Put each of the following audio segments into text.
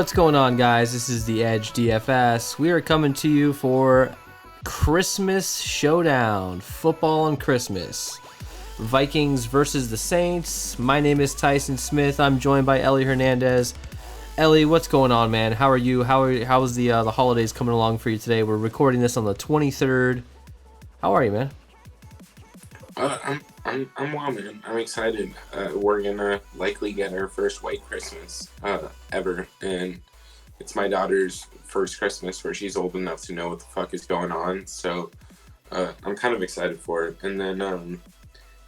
What's going on, guys? This is the Edge DFS. We are coming to you for Christmas Showdown, football on Christmas. Vikings versus the Saints. My name is Tyson Smith. I'm joined by Ellie Hernandez. Ellie, what's going on, man? How are you? How was the holidays coming along for you today? We're recording this on the 23rd. How are you, man? I'm well, man. I'm excited. We're gonna likely get our first white Christmas ever, and it's my daughter's first Christmas where she's old enough to know what the fuck is going on. So I'm kind of excited for it. And then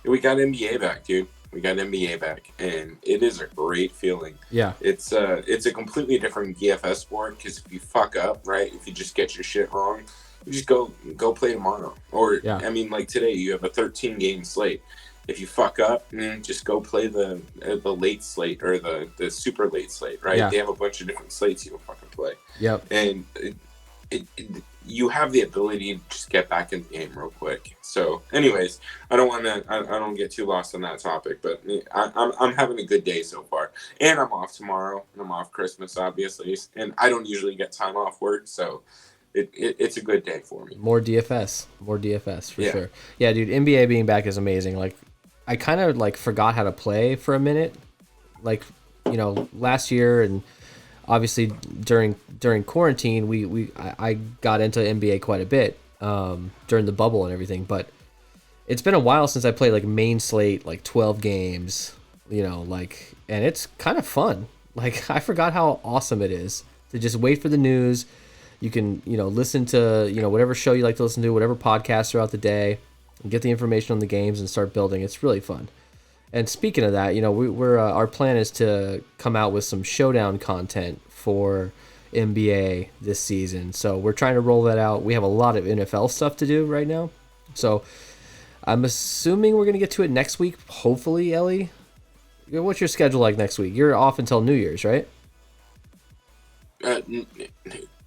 we got NBA back, dude. We got NBA back, and it is a great feeling. Yeah. It's a completely different DFS sport because if you fuck up, right, if you just get your shit wrong, you just go play tomorrow. Or, yeah. I mean, like today, you have a 13-game slate. If you fuck up, just go play the late slate or the super late slate, right? Yeah. They have a bunch of different slates you can fucking play. Yep. And you have the ability to just get back in the game real quick. So, anyways, I don't get too lost on that topic, but I'm having a good day so far. And I'm off tomorrow, and I'm off Christmas, obviously. And I don't usually get time off work, so it's a good day for me. More DFS for sure. Yeah, dude, NBA being back is amazing. Like, I kind of like forgot how to play for a minute, like, you know, last year, and obviously during quarantine, I got into NBA quite a bit during the bubble and everything. But it's been a while since I played like main slate, like 12 games, you know, like, and it's kind of fun. Like, I forgot how awesome it is to just wait for the news. You can, you know, listen to, you know, whatever show you like to listen to, whatever podcasts throughout the day, and get the information on the games and start building. It's really fun. And speaking of that, you know, we're our plan is to come out with some showdown content for NBA this season. So we're trying to roll that out. We have a lot of NFL stuff to do right now. So I'm assuming we're going to get to it next week, hopefully, Ellie. What's your schedule like next week? You're off until New Year's, right?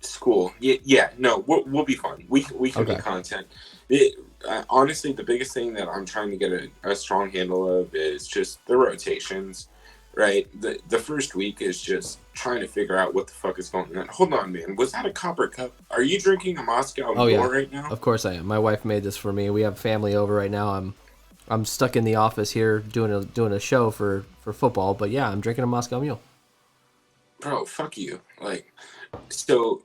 School. Yeah, no, we'll be fine. We can do content. Honestly, the biggest thing that I'm trying to get a strong handle of is just the rotations, right? The first week is just trying to figure out what the fuck is going on. Hold on, man. Was that a copper cup? Are you drinking a Moscow Mule right now? Of course I am. My wife made this for me. We have family over right now. I'm stuck in the office here doing a show for football, but yeah, I'm drinking a Moscow Mule. Bro, fuck you. Like, so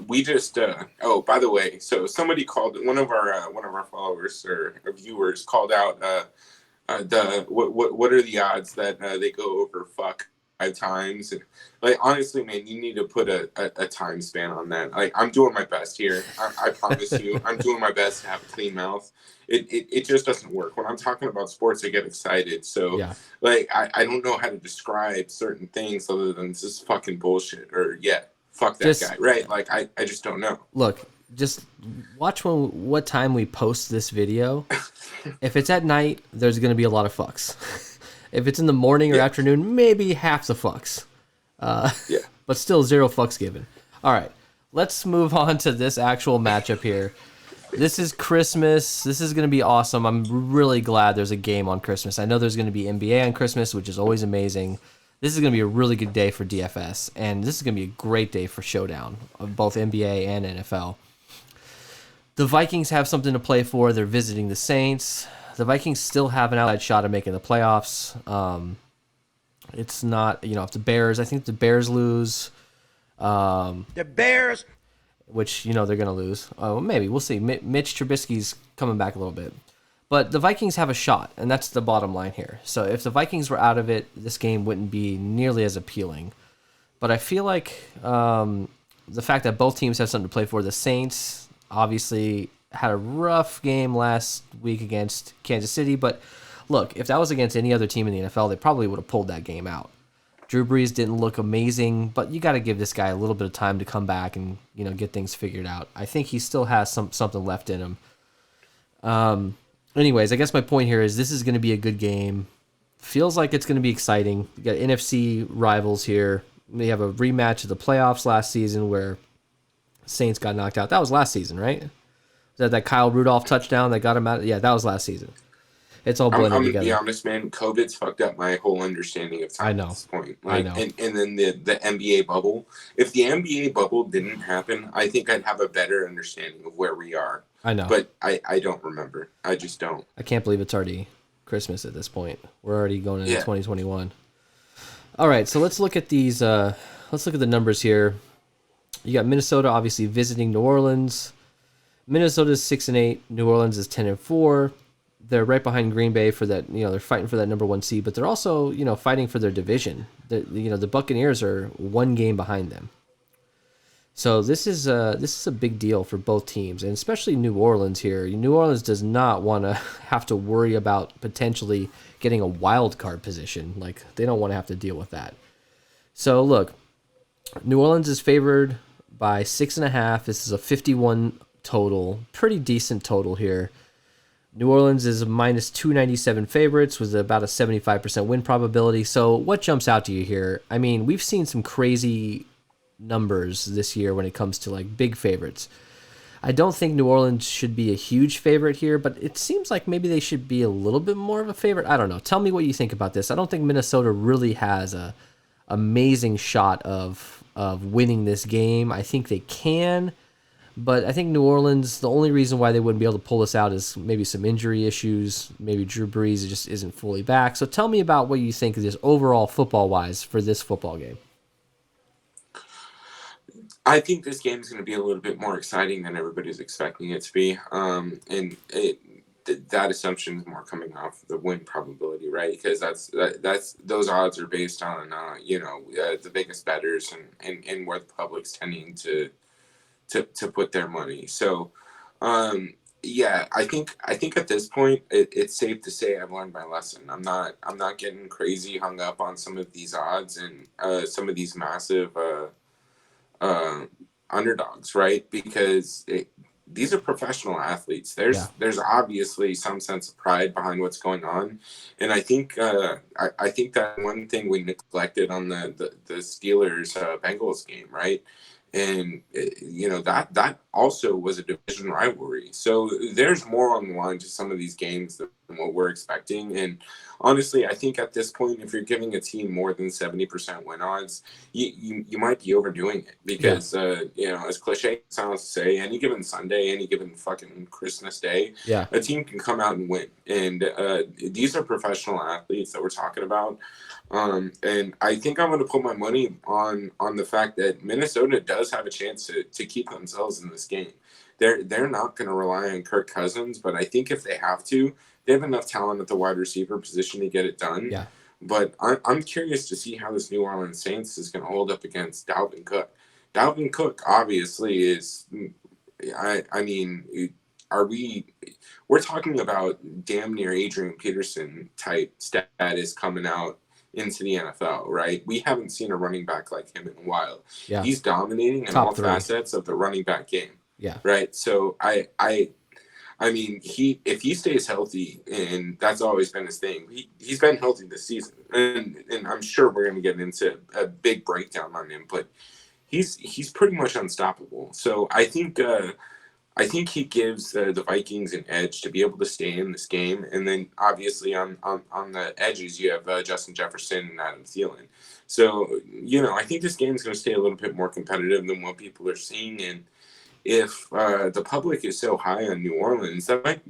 we just by the way, so somebody called, one of our followers or viewers called out what are the odds that they go over fuck 5 times? And, like, honestly, man, you need to put a time span on that. Like, I'm doing my best here. I promise you, I'm doing my best to have a clean mouth. It just doesn't work. When I'm talking about sports, I get excited. So, yeah. Like, I don't know how to describe certain things other than this is fucking bullshit or, fuck that guy, right? Like, I just don't know. Look, just watch what time we post this video. If it's at night, there's going to be a lot of fucks. If it's in the morning or afternoon, maybe half the fucks. But still 0 fucks given. All right, let's move on to this actual matchup here. This is Christmas. This is going to be awesome. I'm really glad there's a game on Christmas. I know there's going to be NBA on Christmas, which is always amazing. This is going to be a really good day for DFS, and this is going to be a great day for Showdown of both NBA and NFL. The Vikings have something to play for. They're visiting the Saints. The Vikings still have an outside shot at making the playoffs. It's not, you know, if the Bears, I think the Bears lose. The Bears, which, you know, they're going to lose. Maybe. We'll see. Mitch Trubisky's coming back a little bit. But the Vikings have a shot, and that's the bottom line here. So if the Vikings were out of it, this game wouldn't be nearly as appealing. But I feel like the fact that both teams have something to play for, the Saints obviously had a rough game last week against Kansas City. But look, if that was against any other team in the NFL, they probably would have pulled that game out. Drew Brees didn't look amazing, but you got to give this guy a little bit of time to come back and, you know, get things figured out. I think he still has something left in him. Anyways, I guess my point here is this is going to be a good game. Feels like it's going to be exciting. You got NFC rivals here. We have a rematch of the playoffs last season where Saints got knocked out. That was last season, right? Was that Kyle Rudolph touchdown that got him out? Yeah, that was last season. It's all I'm blending gonna together. be honest, man. COVID's fucked up my whole understanding of time I at know. this point. I Like, know. and then the NBA bubble. If the NBA bubble didn't happen, I think I'd have a better understanding of where we are. I know. But I don't remember. I just don't. I can't believe it's already Christmas at this point. We're already going into Yeah. 2021. All right, so let's look at these. Let's look at the numbers here. You got Minnesota obviously visiting New Orleans. Minnesota's 6-8. New Orleans is 10-4. They're right behind Green Bay for that. They're fighting for that number 1 seed, but they're also fighting for their division. The Buccaneers are 1 game behind them. So this is a big deal for both teams, and especially New Orleans here. New Orleans does not want to have to worry about potentially getting a wild card position. Like, they don't want to have to deal with that. So look, New Orleans is favored by 6.5. This is a 51 total, pretty decent total here. New Orleans is a minus 297 favorites with about a 75% win probability. So what jumps out to you here? I mean, we've seen some crazy numbers this year when it comes to like big favorites. I don't think New Orleans should be a huge favorite here, but it seems like maybe they should be a little bit more of a favorite. I don't know. Tell me what you think about this. I don't think Minnesota really has a amazing shot of winning this game. I think they can, but I think New Orleans, the only reason why they wouldn't be able to pull this out is maybe some injury issues. Maybe Drew Brees just isn't fully back. So tell me about what you think of this overall football-wise for this football game. I think this game is going to be a little bit more exciting than everybody's expecting it to be. That assumption is more coming off the win probability, right? Because that's those odds are based on the biggest bettors and where the public's tending to put their money. So yeah, I think at this point it's safe to say I've learned my lesson. I'm not getting crazy hung up on some of these odds and some of these massive underdogs, right? Because these are professional athletes. There's obviously some sense of pride behind what's going on, and I think I think that one thing we neglected on the Steelers Bengals game, right? And that also was a division rivalry. So there's more on the line to some of these games than what we're expecting. And honestly, I think at this point, if you're giving a team more than 70% win odds, you might be overdoing it because as cliche it sounds to say, any given Sunday, any given fucking Christmas day, a team can come out and win. And these are professional athletes that we're talking about. And I think I'm going to put my money on the fact that Minnesota does have a chance to keep themselves in this game. They're not going to rely on Kirk Cousins, but I think if they have to, they have enough talent at the wide receiver position to get it done. Yeah. But I'm curious to see how this New Orleans Saints is going to hold up against Dalvin Cook. Dalvin Cook obviously is. I mean, we're talking about damn near Adrian Peterson type status coming out into the NFL, right? We haven't seen a running back like him in a while. Yeah. He's dominating in all facets of the running back game. Yeah. Right. So I mean, if he stays healthy, and that's always been his thing, he's been healthy this season, and I'm sure we're going to get into a big breakdown on him, but he's pretty much unstoppable. So I think he gives the Vikings an edge to be able to stay in this game. And then obviously on the edges, you have Justin Jefferson and Adam Thielen. So, I think this game is going to stay a little bit more competitive than what people are seeing. And if the public is so high on New Orleans, that might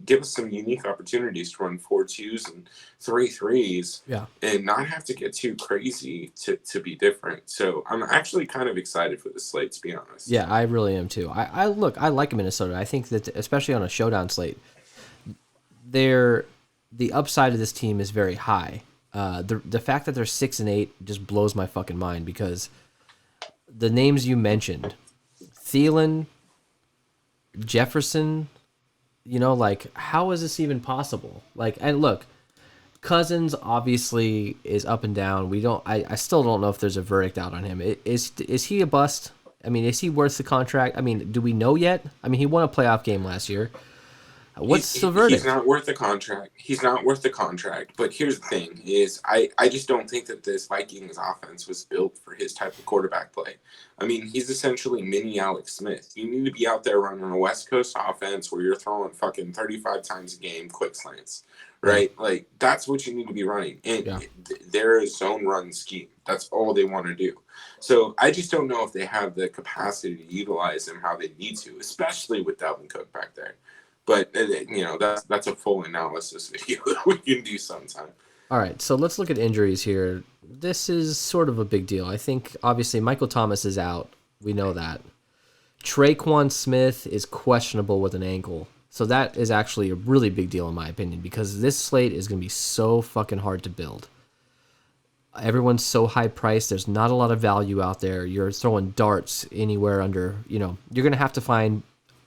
give us some unique opportunities to run 4-2s and 3-3s, and not have to get too crazy to be different. So I'm actually kind of excited for the slate, to be honest. Yeah, I really am too. I like Minnesota. I think that especially on a showdown slate, the upside of this team is very high. The fact that they're 6-8 just blows my fucking mind, because the names you mentioned, Thielen, Jefferson, how is this even possible? And look, Cousins obviously is up and down. I still don't know if there's a verdict out on him. Is he a bust? I mean, is he worth the contract? I mean, do we know yet? I mean, he won a playoff game last year. What's the verdict? He's not worth the contract. He's not worth the contract. But here's the thing: is I just don't think that this Vikings offense was built for his type of quarterback play. I mean, he's essentially mini Alex Smith. You need to be out there running a West Coast offense where you're throwing fucking 35 times a game, quick slants, right? Yeah. Like that's what you need to be running. And they're a zone run scheme. That's all they want to do. So I just don't know if they have the capacity to utilize him how they need to, especially with Dalvin Cook back there. But that's a full analysis video that we can do sometime. All right, so let's look at injuries here. This is sort of a big deal. I think obviously Michael Thomas is out. We know that. Traquan Smith is questionable with an ankle. So that is actually a really big deal in my opinion because this slate is going to be so fucking hard to build. Everyone's so high priced. There's not a lot of value out there. You're throwing darts anywhere under, you're going to have to find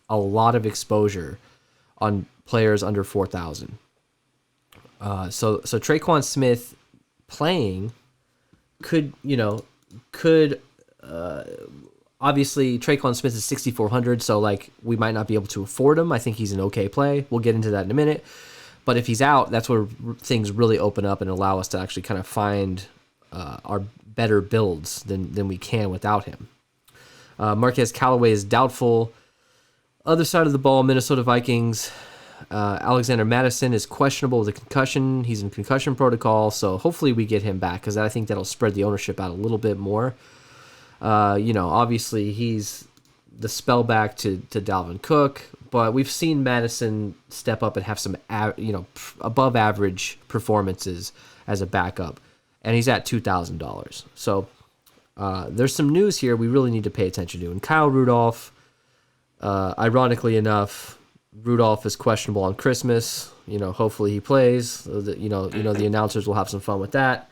a lot of exposure on players under 4,000. So Traquan Smith playing could obviously Traquan Smith is 6,400, so like we might not be able to afford him. I think he's an okay play. We'll get into that in a minute. But if he's out, that's where things really open up and allow us to actually kind of find our better builds than we can without him. Marquez Callaway is doubtful. Other side of the ball, Minnesota Vikings. Alexander Madison is questionable with a concussion. He's in concussion protocol, so hopefully we get him back because I think that'll spread the ownership out a little bit more. Obviously he's the spell back to Dalvin Cook, but we've seen Madison step up and have some above average performances as a backup, and he's at $2,000. So there's some news here we really need to pay attention to. And Kyle Rudolph, ironically enough, Rudolph is questionable on Christmas. Hopefully he plays. The announcers will have some fun with that.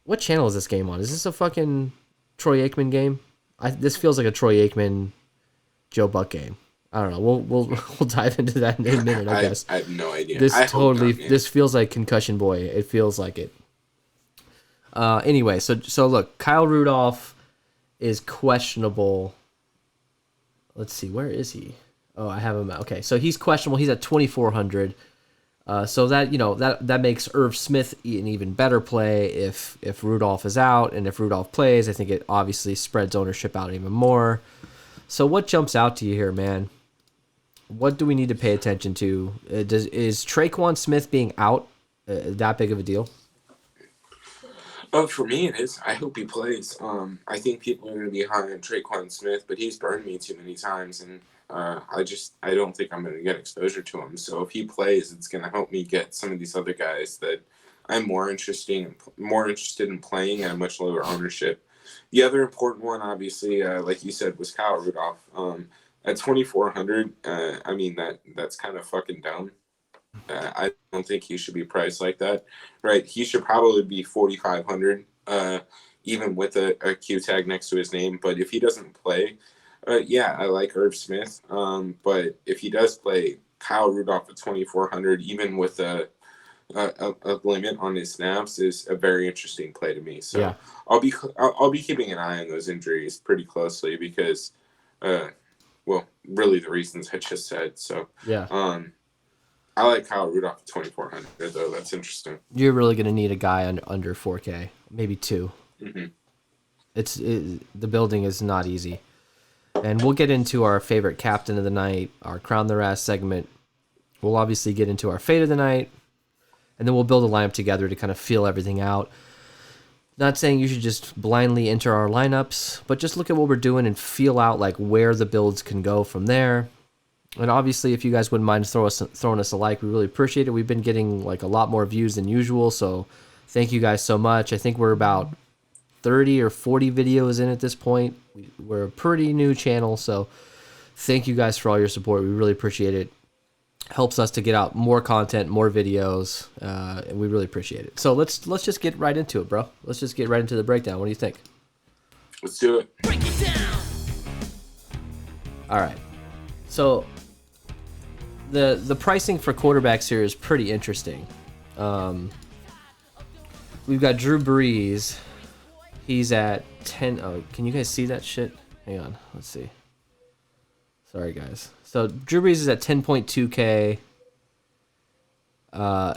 What channel is this game on? Is this a fucking Troy Aikman game? This feels like a Troy Aikman Joe Buck game. I don't know. We'll dive into that in a minute. I guess. I have no idea. This feels like Concussion Boy. It feels like it. Anyway, so look, Kyle Rudolph is questionable. Let's see, where is he? Oh, I have him. Okay, so he's questionable. He's at 2,400. So that makes Irv Smith an even better play if Rudolph is out, and if Rudolph plays, I think it obviously spreads ownership out even more. So what jumps out to you here, man? What do we need to pay attention to? Is Traquan Smith being out that big of a deal? Oh, for me it is. I hope he plays. I think people are going to be high on Traquan Smith, but he's burned me too many times, and I don't think I'm going to get exposure to him. So if he plays, it's going to help me get some of these other guys that I'm more interested in playing at a much lower ownership. The other important one, obviously, like you said, was Kyle Rudolph. At 2,400, I mean that's kind of fucking dumb. I don't think he should be priced like that, right? He should probably be 4,500, even with a Q tag next to his name. But if he doesn't play, I like Irv Smith. But if he does play, Kyle Rudolph at 2,400, even with a limit on his snaps, is a very interesting play to me. So yeah. I'll be keeping an eye on those injuries pretty closely because, really the reasons I just said. So yeah. I like Kyle Rudolph at 2,400, though. That's interesting. You're really going to need a guy under 4K, maybe 2. Mm-hmm. The building is not easy. And we'll get into our favorite captain of the night, our Crown the Ras segment. We'll obviously get into our fate of the night, and then we'll build a lineup together to kind of feel everything out. Not saying you should just blindly enter our lineups, but just look at what we're doing and feel out like where the builds can go from there. And obviously, if you guys wouldn't mind throwing us a like, we really appreciate it. We've been getting like a lot more views than usual, so thank you guys so much. I think we're about 30 or 40 videos in at this point. We're a pretty new channel, so thank you guys for all your support. We really appreciate it. Helps us to get out more content, more videos, and we really appreciate it. So let's just get right into it, bro. Let's just get right into the breakdown. What do you think? Let's do it. Break it down. All right. So the pricing for quarterbacks here is pretty interesting. We've got Drew Brees. He's at 10. Oh, can you guys see that shit? Hang on. Let's see. Sorry, guys. So Drew Brees is at 10.2K,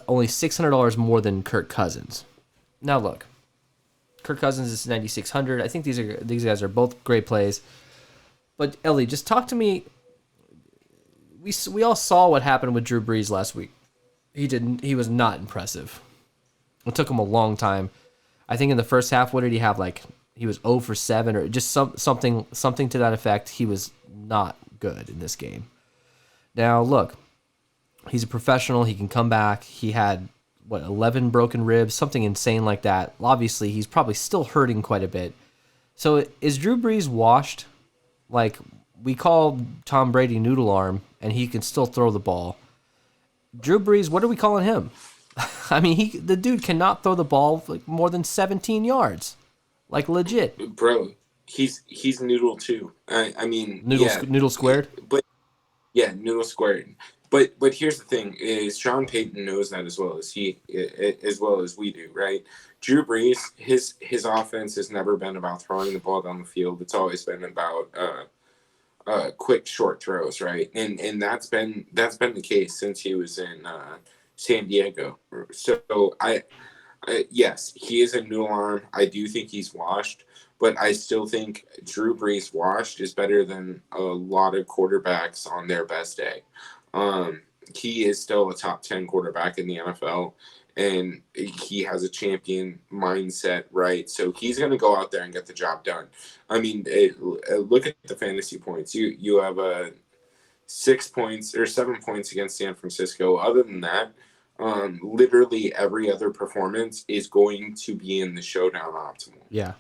only $600 more than Kirk Cousins. Now look, Kirk Cousins is 9,600. I think these guys are both great plays. But Ellie, just talk to me. We all saw what happened with Drew Brees last week. He was not impressive. It took him a long time. I think in the first half, what did he have? Like he was 0 for 7 or just something to that effect. He was not good in this game. Now look, he's a professional. He can come back. He had 11 broken ribs, something insane like that. Obviously, he's probably still hurting quite a bit. So is Drew Brees washed? Like we call Tom Brady noodle arm, and he can still throw the ball. Drew Brees, what are we calling him? I mean, the dude cannot throw the ball like more than 17 yards, like legit. Bro, he's noodle too. I mean, noodle squared. But yeah, noodle squared. But here's the thing: is Sean Payton knows that as well as we do, right? Drew Brees, his offense has never been about throwing the ball down the field. It's always been about quick short throws, right? And that's been the case since he was in San Diego. So yes, he is a noodle arm. I do think he's washed, but I still think Drew Brees washed is better than a lot of quarterbacks on their best day. He is still a top 10 quarterback in the NFL, and he has a champion mindset, right? So he's going to go out there and get the job done. I mean, look at the fantasy points. You have 6 points or 7 points against San Francisco. Other than that, literally every other performance is going to be in the showdown optimal. Yeah.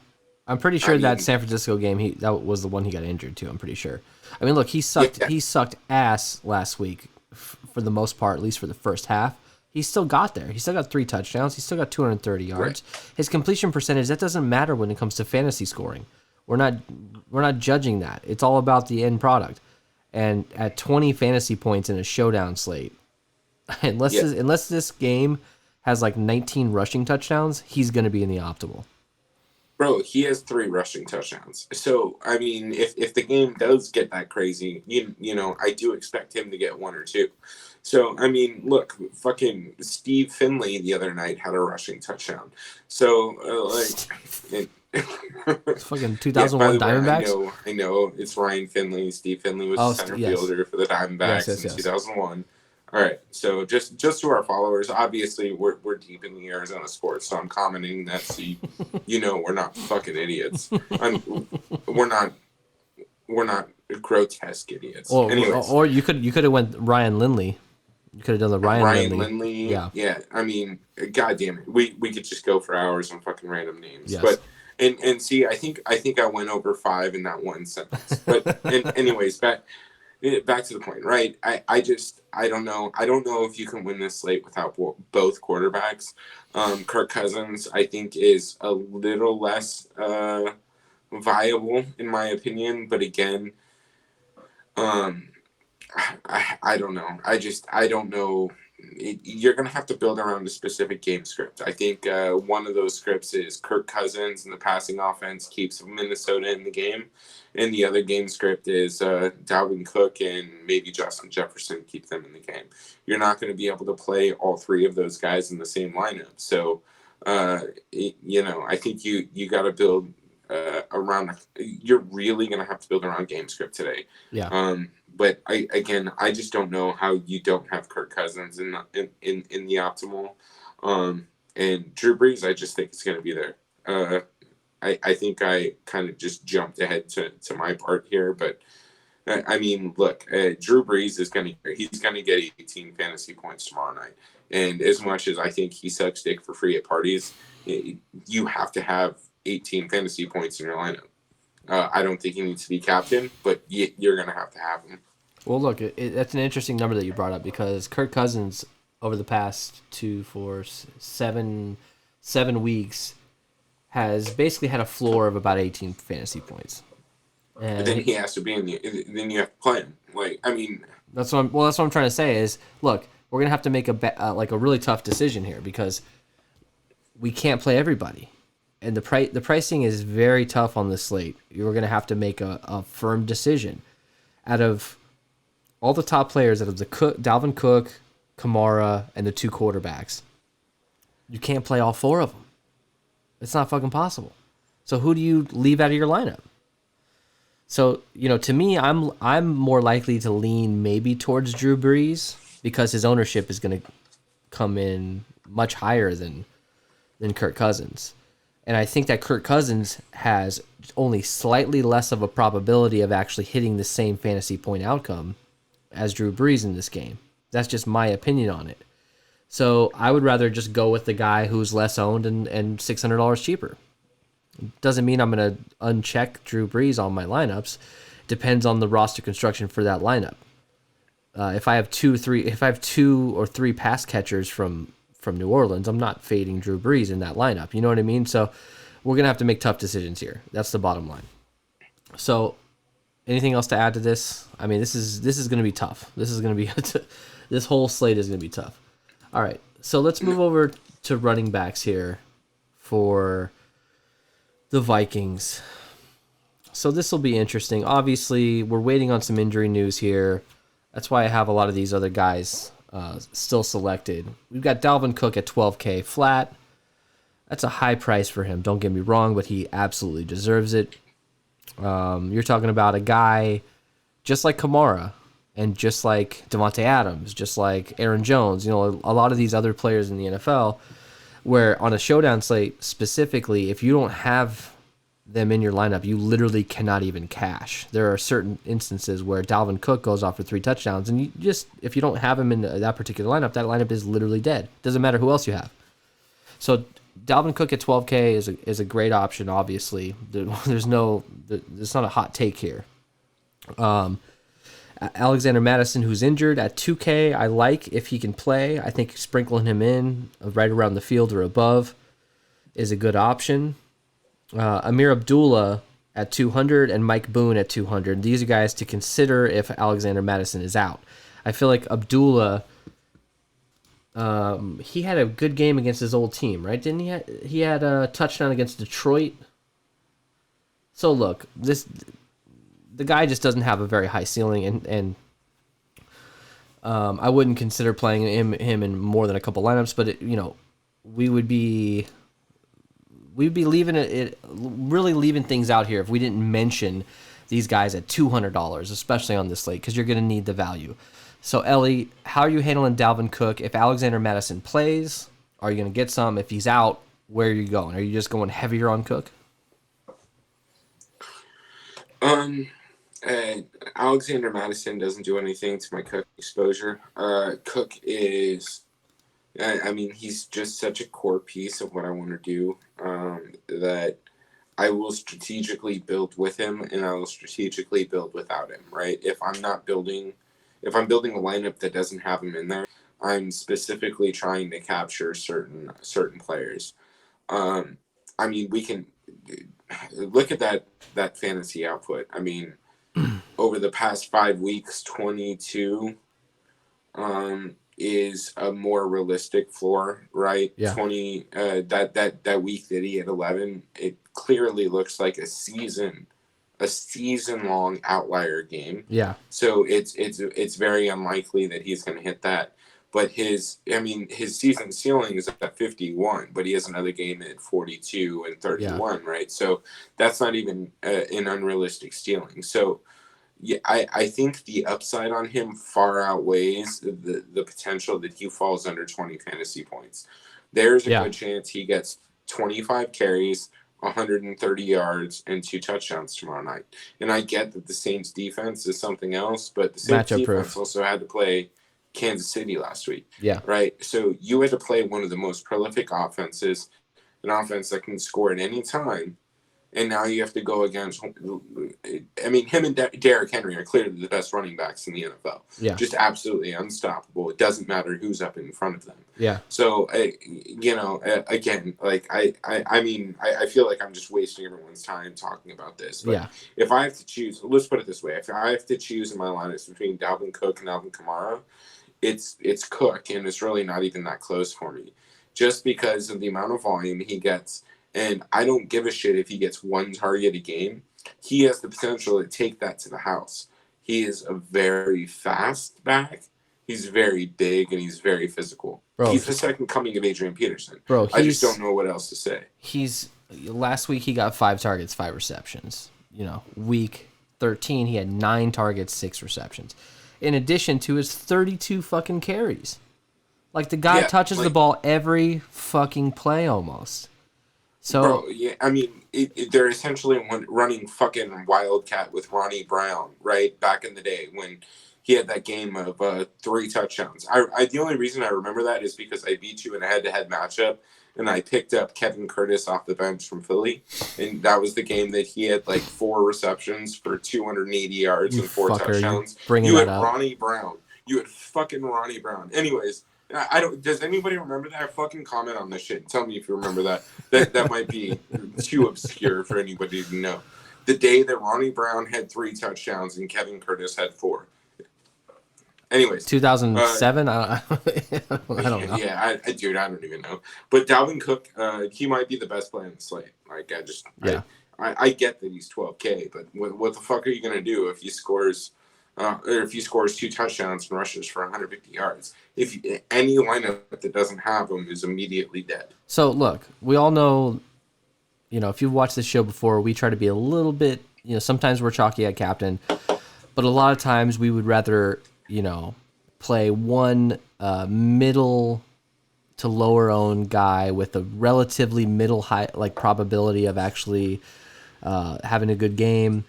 I'm pretty sure that San Francisco game, that was the one he got injured to. I'm pretty sure. I mean, look, he sucked ass last week for the most part, at least for the first half. He still got there. He still got 3 touchdowns. He still got 230 yards. Right. His completion percentage, that doesn't matter when it comes to fantasy scoring. We're not judging that. It's all about the end product. And at 20 fantasy points in a showdown slate, unless this game has like 19 rushing touchdowns, he's going to be in the optimal. Bro, he has 3 rushing touchdowns. So, I mean, if the game does get that crazy, you know, I do expect him to get 1 or 2. So, I mean, look, fucking Steve Finley the other night had a rushing touchdown. So, it's fucking 2001 Diamondbacks? I know. It's Ryan Finley. Steve Finley was the center fielder for the Diamondbacks in 2001. All right, so just to our followers, obviously we're deep in the Arizona sports, so I'm commenting that so you know we're not fucking idiots. We're not grotesque idiots. Or you could have went Ryan Lindley. You could have done the Ryan Lindley. Yeah. I mean, God damn it, we could just go for hours on fucking random names. Yes. But and see, I think I went over 5 in that one sentence. But anyways, back to the point, right? I don't know. I don't know if you can win this slate without both quarterbacks. Kirk Cousins, I think, is a little less viable in my opinion. But again, I don't know. I don't know. You're going to have to build around a specific game script. I think one of those scripts is Kirk Cousins and the passing offense keeps Minnesota in the game. And the other game script is Dalvin Cook and maybe Justin Jefferson keep them in the game. You're not going to be able to play all 3 of those guys in the same lineup. So, you know, I think you got to build around. You're really going to have to build around game script today. Yeah. But I just don't know how you don't have Kirk Cousins in the optimal. And Drew Brees, I just think it's going to be there. I think I kind of just jumped ahead to my part here, but I mean, look, Drew Brees he's going to get 18 fantasy points tomorrow night. And as much as I think he sucks dick for free at parties, you have to have 18 fantasy points in your lineup. I don't think he needs to be captain, but you're going to have him. Well, look, that's an interesting number that you brought up because Kirk Cousins over the past 7 weeks has basically had a floor of about 18 fantasy points. And but then he has to be then you have to play him. Like, I mean, that's what I'm trying to say is, look, we're gonna have to make a really tough decision here because we can't play everybody, and the pricing is very tough on this slate. You're gonna have to make a firm decision. Out of all the top players out of Dalvin Cook, Kamara, and the 2 quarterbacks. You can't play all 4 of them. It's not fucking possible. So who do you leave out of your lineup? So, to me, I'm more likely to lean maybe towards Drew Brees because his ownership is going to come in much higher than Kirk Cousins. And I think that Kirk Cousins has only slightly less of a probability of actually hitting the same fantasy point outcome as Drew Brees in this game. That's just my opinion on it. So I would rather just go with the guy who's less owned and $600 cheaper. Doesn't mean I'm going to uncheck Drew Brees on my lineups. Depends on the roster construction for that lineup. If I have 2 or 3 pass catchers from New Orleans, I'm not fading Drew Brees in that lineup. You know what I mean? So we're gonna have to make tough decisions here. That's the bottom line. So anything else to add to this? I mean, this is gonna be tough. This is gonna be this whole slate is gonna be tough. All right, so let's move over to running backs here for the Vikings. So this will be interesting. Obviously, we're waiting on some injury news here. That's why I have a lot of these other guys still selected. We've got Dalvin Cook at $12K flat. That's a high price for him. Don't get me wrong, but he absolutely deserves it. You're talking about a guy just like Kamara and just like Devontae Adams, just like Aaron Jones. A lot of these other players in the NFL where on a showdown slate specifically, if you don't have them in your lineup, you literally cannot even cash. There are certain instances where Dalvin Cook goes off for 3 touchdowns, and if you don't have him in that particular lineup, that lineup is literally dead. Doesn't matter who else you have. So Dalvin Cook at $12K is a great option. Obviously, there's not a hot take here. Alexander Mattison, who's injured at $2K, I like if he can play. I think sprinkling him in right around the field or above is a good option. Amir Abdullah at 200 and Mike Boone at 200. These are guys to consider if Alexander Mattison is out. I feel like Abdullah, he had a good game against his old team, right? Didn't he? He had a touchdown against Detroit. So look, the guy just doesn't have a very high ceiling, and I wouldn't consider playing him in more than a couple lineups. But we'd be really leaving things out here if we didn't mention these guys at $200, especially on this slate, because you're going to need the value. So, Ellie, how are you handling Dalvin Cook? If Alexander Mattison plays, are you going to get some? If he's out, where are you going? Are you just going heavier on Cook? Alexander Mattison doesn't do anything to my Cook exposure. Cook is... I mean, he's just such a core piece of what I want to do that I will strategically build with him and I will strategically build without him, right? If I'm building a lineup that doesn't have him in there, I'm specifically trying to capture certain players. I mean, we can look at that fantasy output. I mean, over the past 5 weeks, 22 is a more realistic floor, right? Yeah. 20 that week that he had 11, it clearly looks like a season long outlier game. Yeah. So it's very unlikely that he's going to hit that. But his season ceiling is at 51, but he has another game at 42 and 31, right? So that's not even an unrealistic ceiling. So yeah, I think the upside on him far outweighs the potential that he falls under 20 fantasy points. There's a good chance he gets 25 carries, 130 yards, and 2 touchdowns tomorrow night. And I get that the Saints defense is something else, but the Saints defense also had to play Kansas City last week. Yeah. Right? So you had to play one of the most prolific offenses, an offense that can score at any time. And now you have to go against, I mean, him and Derrick Henry are clearly the best running backs in the NFL. Yeah. Just absolutely unstoppable. It doesn't matter who's up in front of them. Yeah. So, again, like, I mean, I feel like I'm just wasting everyone's time talking about this. But if I have to choose, let's put it this way. If I have to choose in my lineups between Dalvin Cook and Alvin Kamara, it's Cook, and it's really not even that close for me. Just because of the amount of volume he gets. And I don't give a shit if he gets 1 target a game. He has the potential to take that to the house. He is a very fast back. He's very big and he's very physical. Bro, he's the second coming of Adrian Peterson. Bro, I just don't know what else to say. Last week he got 5 targets, 5 receptions. Week 13 he had 9 targets, 6 receptions. In addition to his 32 fucking carries. Like, the guy touches the ball every fucking play almost. So, bro, yeah, I mean, they're essentially running fucking Wildcat with Ronnie Brown, right? Back in the day when he had that game of 3 touchdowns. The only reason I remember that is because I beat you in a head-to-head matchup, and I picked up Kevin Curtis off the bench from Philly, and that was the game that he had like 4 receptions for 280 yards and 4 touchdowns. You had Ronnie Brown. You had fucking Ronnie Brown. Anyways, I don't. Does anybody remember that? Fucking comment on this shit and tell me if you remember that. That might be too obscure for anybody to know. The day that Ronnie Brown had 3 touchdowns and Kevin Curtis had 4. Anyways, 2007. I don't know. Yeah, dude, I don't even know. But Dalvin Cook, he might be the best player on the slate. Like, I get that he's 12K, but what the fuck are you gonna do if he scores? Or if he scores 2 touchdowns and rushes for 150 yards, any lineup that doesn't have him is immediately dead. So look, we all know, if you've watched this show before, we try to be a little bit, sometimes we're chalky at captain, but a lot of times we would rather, play one middle to lower owned guy with a relatively middle high probability of actually having a good game,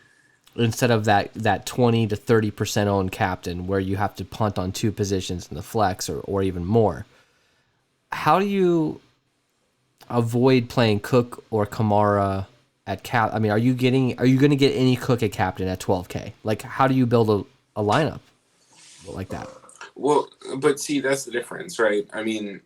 instead of that 20 to 30% owned captain where you have to punt on 2 positions in the flex or even more. How do you avoid playing Cook or Kamara at cap? I mean, are you going to get any Cook at captain at 12K? Like, how do you build a lineup like that? Well, but see, that's the difference, right? I mean,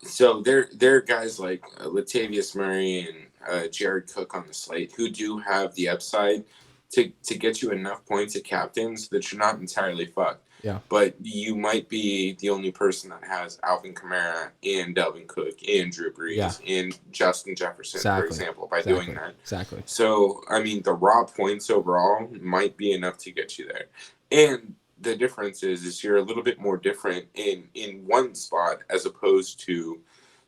so there are guys like Latavius Murray and Jared Cook on the slate who do have the upside to get you enough points at captains that you're not entirely fucked. Yeah. But you might be the only person that has Alvin Kamara and Dalvin Cook and Drew Brees and Justin Jefferson, for example, by doing that. Exactly. So, I mean, the raw points overall might be enough to get you there. And the difference is you're a little bit more different in one spot as opposed to,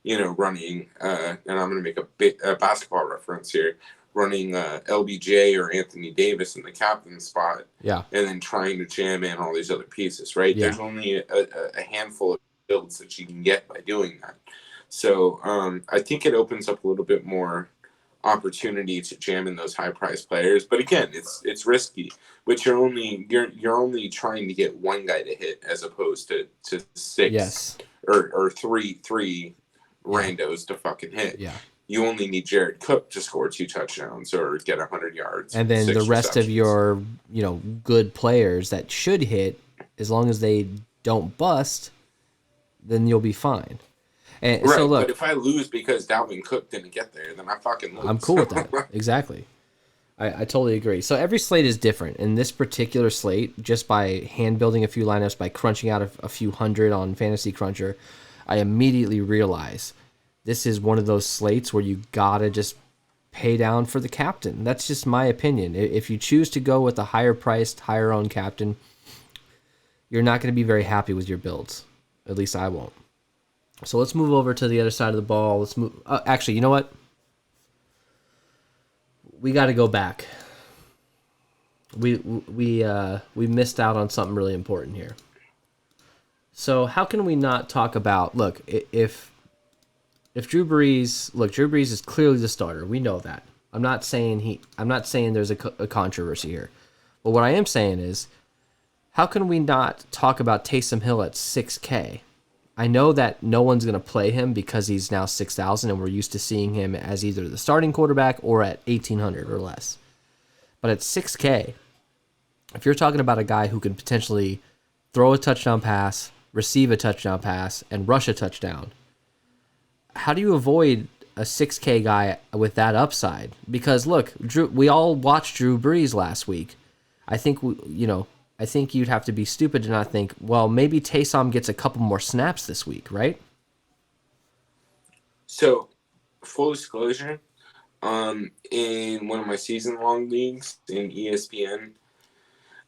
running, and I'm going to make a basketball reference here, running LBJ or Anthony Davis in the captain spot, and then trying to jam in all these other pieces, right? Yeah. There's only a handful of builds that you can get by doing that. So I think it opens up a little bit more opportunity to jam in those high priced players, but again, it's risky. But you're only trying to get one guy to hit as opposed to 6 or three randos to fucking hit. Yeah. You only need Jared Cook to score 2 touchdowns or get 100 yards. And then the rest of your, good players that should hit, as long as they don't bust, then you'll be fine. And right, so look, but if I lose because Dalvin Cook didn't get there, then I fucking lose. I'm cool with that. Exactly. I totally agree. So every slate is different. In this particular slate, just by hand building a few lineups, by crunching out a few hundred on Fantasy Cruncher, I immediately realize this is one of those slates where you gotta just pay down for the captain. That's just my opinion. If you choose to go with a higher priced, higher owned captain, you're not going to be very happy with your builds. At least I won't. So let's move over to the other side of the ball. Let's move. Actually, you know what? We got to go back. We missed out on something really important here. So how can we not talk about? Look, if Drew Brees is clearly the starter. We know that. I'm not saying there's a controversy here, but what I am saying is, how can we not talk about Taysom Hill at 6K? I know that no one's going to play him because he's now 6,000 and we're used to seeing him as either the starting quarterback or at 1,800 or less. But at 6K, if you're talking about a guy who can potentially throw a touchdown pass, receive a touchdown pass, and rush a touchdown, how do you avoid a 6K guy with that upside? Because look, we all watched Drew Brees last week. I think you'd have to be stupid to not think, well, maybe Taysom gets a couple more snaps this week, right? So, full disclosure, in one of my season-long leagues in ESPN,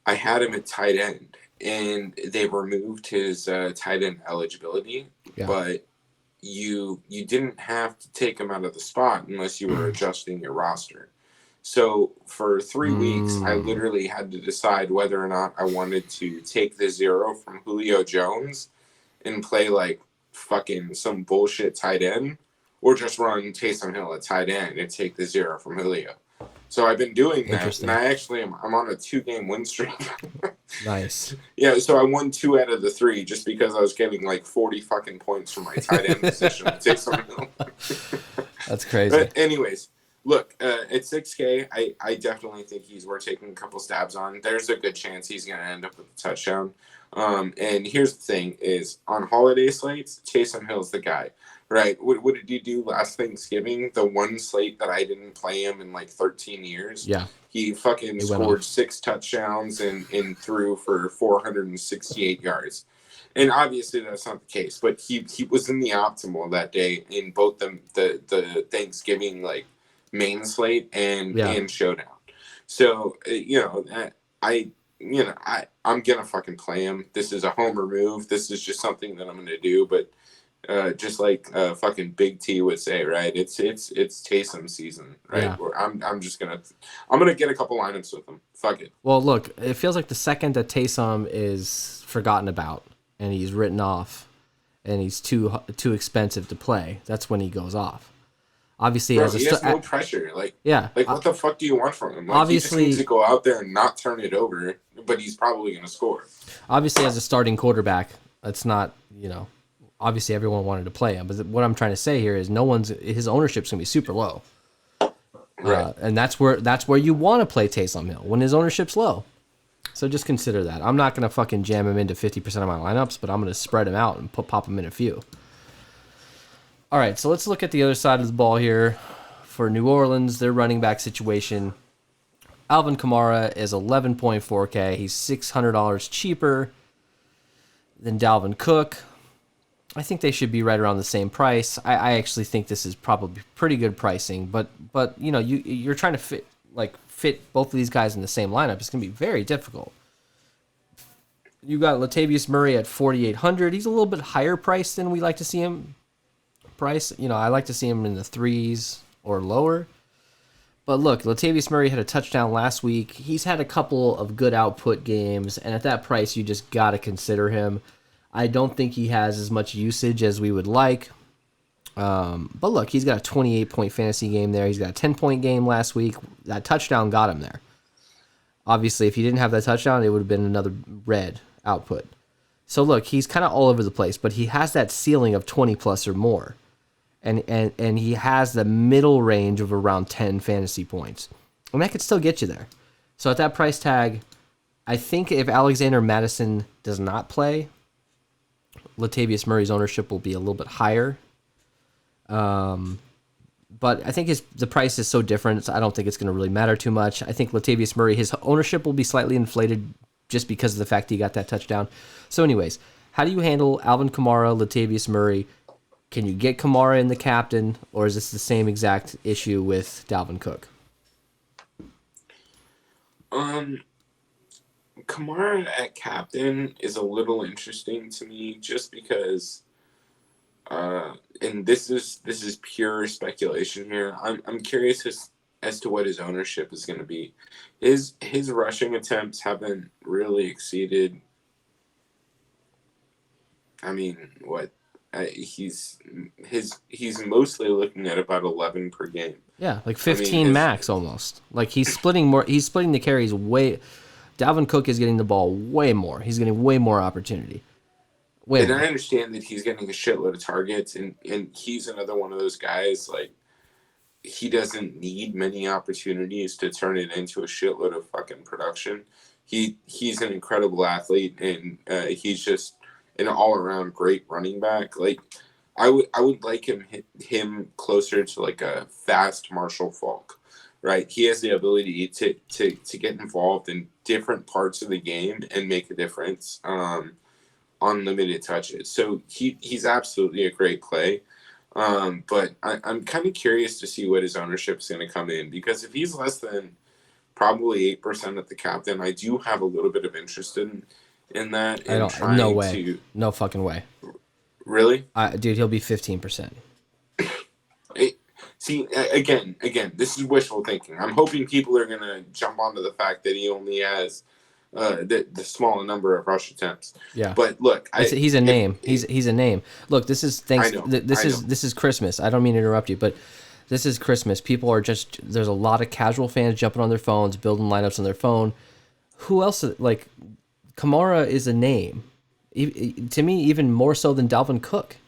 I had him at tight end, and they removed his tight end eligibility, but you didn't have to take him out of the spot unless you were adjusting your roster. So for 3 weeks, I literally had to decide whether or not I wanted to take the 0 from Julio Jones and play like fucking some bullshit tight end, or just run Taysom Hill at tight end and take the 0 from Julio. So I've been doing that, and I'm on a 2-game win streak. Nice. Yeah, so I won 2 out of the 3 just because I was getting like 40 fucking points from my tight end position to Taysom Hill. That's crazy. But anyways, look, at 6K, I definitely think he's worth taking a couple stabs on. There's a good chance he's going to end up with a touchdown. And here's the thing is, on holiday slates, Taysom Hill's the guy, right? What did you do last Thanksgiving? The one slate that I didn't play him in like 13 years. Yeah. He fucking scored 6 touchdowns and threw for 468 yards. And obviously that's not the case, but he was in the optimal that day in both the Thanksgiving like main slate and showdown. So I'm gonna fucking play him. This is a homer move. This is just something that I'm gonna do. But just like fucking Big T would say, right? It's Taysom season, right? Yeah. I'm gonna get a couple lineups with him. Fuck it. Well, look, it feels like the second that Taysom is forgotten about and he's written off and he's too expensive to play, that's when he goes off. Obviously, bro, he has no pressure. Like what the fuck do you want from him? Like, obviously, he just needs to go out there and not turn it over, but he's probably going to score. Obviously, as a starting quarterback, that's not, obviously everyone wanted to play him. But what I'm trying to say here is his ownership's going to be super low. Right. And that's where you want to play Taysom Hill, when his ownership's low. So just consider that. I'm not going to fucking jam him into 50% of my lineups, but I'm going to spread him out and pop him in a few. All right, so let's look at the other side of the ball here. For New Orleans, their running back situation. Alvin Kamara is 11.4K. He's $600 cheaper than Dalvin Cook. I think they should be right around the same price. I actually think this is probably pretty good pricing, but you're trying to fit both of these guys in the same lineup. It's going to be very difficult. You got Latavius Murray at 4,800. He's a little bit higher priced than we like to see him. I like to see him in the 3s or lower. But look, Latavius Murray had a touchdown last week. He's had a couple of good output games, and at that price, you just got to consider him. I don't think he has as much usage as we would like. But look, he's got a 28-point fantasy game there. He's got a 10-point game last week. That touchdown got him there. Obviously, if he didn't have that touchdown, it would have been another red output. So look, he's kind of all over the place, but he has that ceiling of 20+ or more. And he has the middle range of around 10 fantasy points. And that could still get you there. So at that price tag, I think if Alexander Mattison does not play, Latavius Murray's ownership will be a little bit higher. But I think the price is so different, I don't think it's going to really matter too much. I think Latavius Murray, his ownership will be slightly inflated just because of the fact he got that touchdown. So anyways, how do you handle Alvin Kamara, Latavius Murray? Can you get Kamara in the captain, or is this the same exact issue with Dalvin Cook? Kamara at captain is a little interesting to me, just because, and this is pure speculation here. I'm curious as to what his ownership is going to be. His rushing attempts haven't really exceeded. I mean, what? He's mostly looking at about 11 per game. Yeah, like 15 max almost. Like he's splitting the carries way. Dalvin Cook is getting the ball way more. He's getting way more opportunity. I understand that he's getting a shitload of targets, and he's another one of those guys, like, he doesn't need many opportunities to turn it into a shitload of fucking production. He's an incredible athlete, and he's just an all-around great running back. Like, I would like him closer to like a fast Marshall Faulk, right? He has the ability to get involved in different parts of the game and make a difference on limited touches. So he's absolutely a great play. But I'm kind of curious to see what his ownership is going to come in, because if he's less than probably 8% at the captain. I do have a little bit of interest in that. I And don't. No way. to No fucking way. really, Dude, he'll be 15%. See, again, this is wishful thinking. I'm hoping people are gonna jump onto the fact that he only has the small number of rush attempts. Yeah, but look, he's a name. He's a name. Look, this is this is Christmas. I don't mean to interrupt you, but this is Christmas. People are just there's a lot of casual fans jumping on their phones, building lineups on their phone. Who else? Like Kamara is a name. To me, even more so than Dalvin Cook.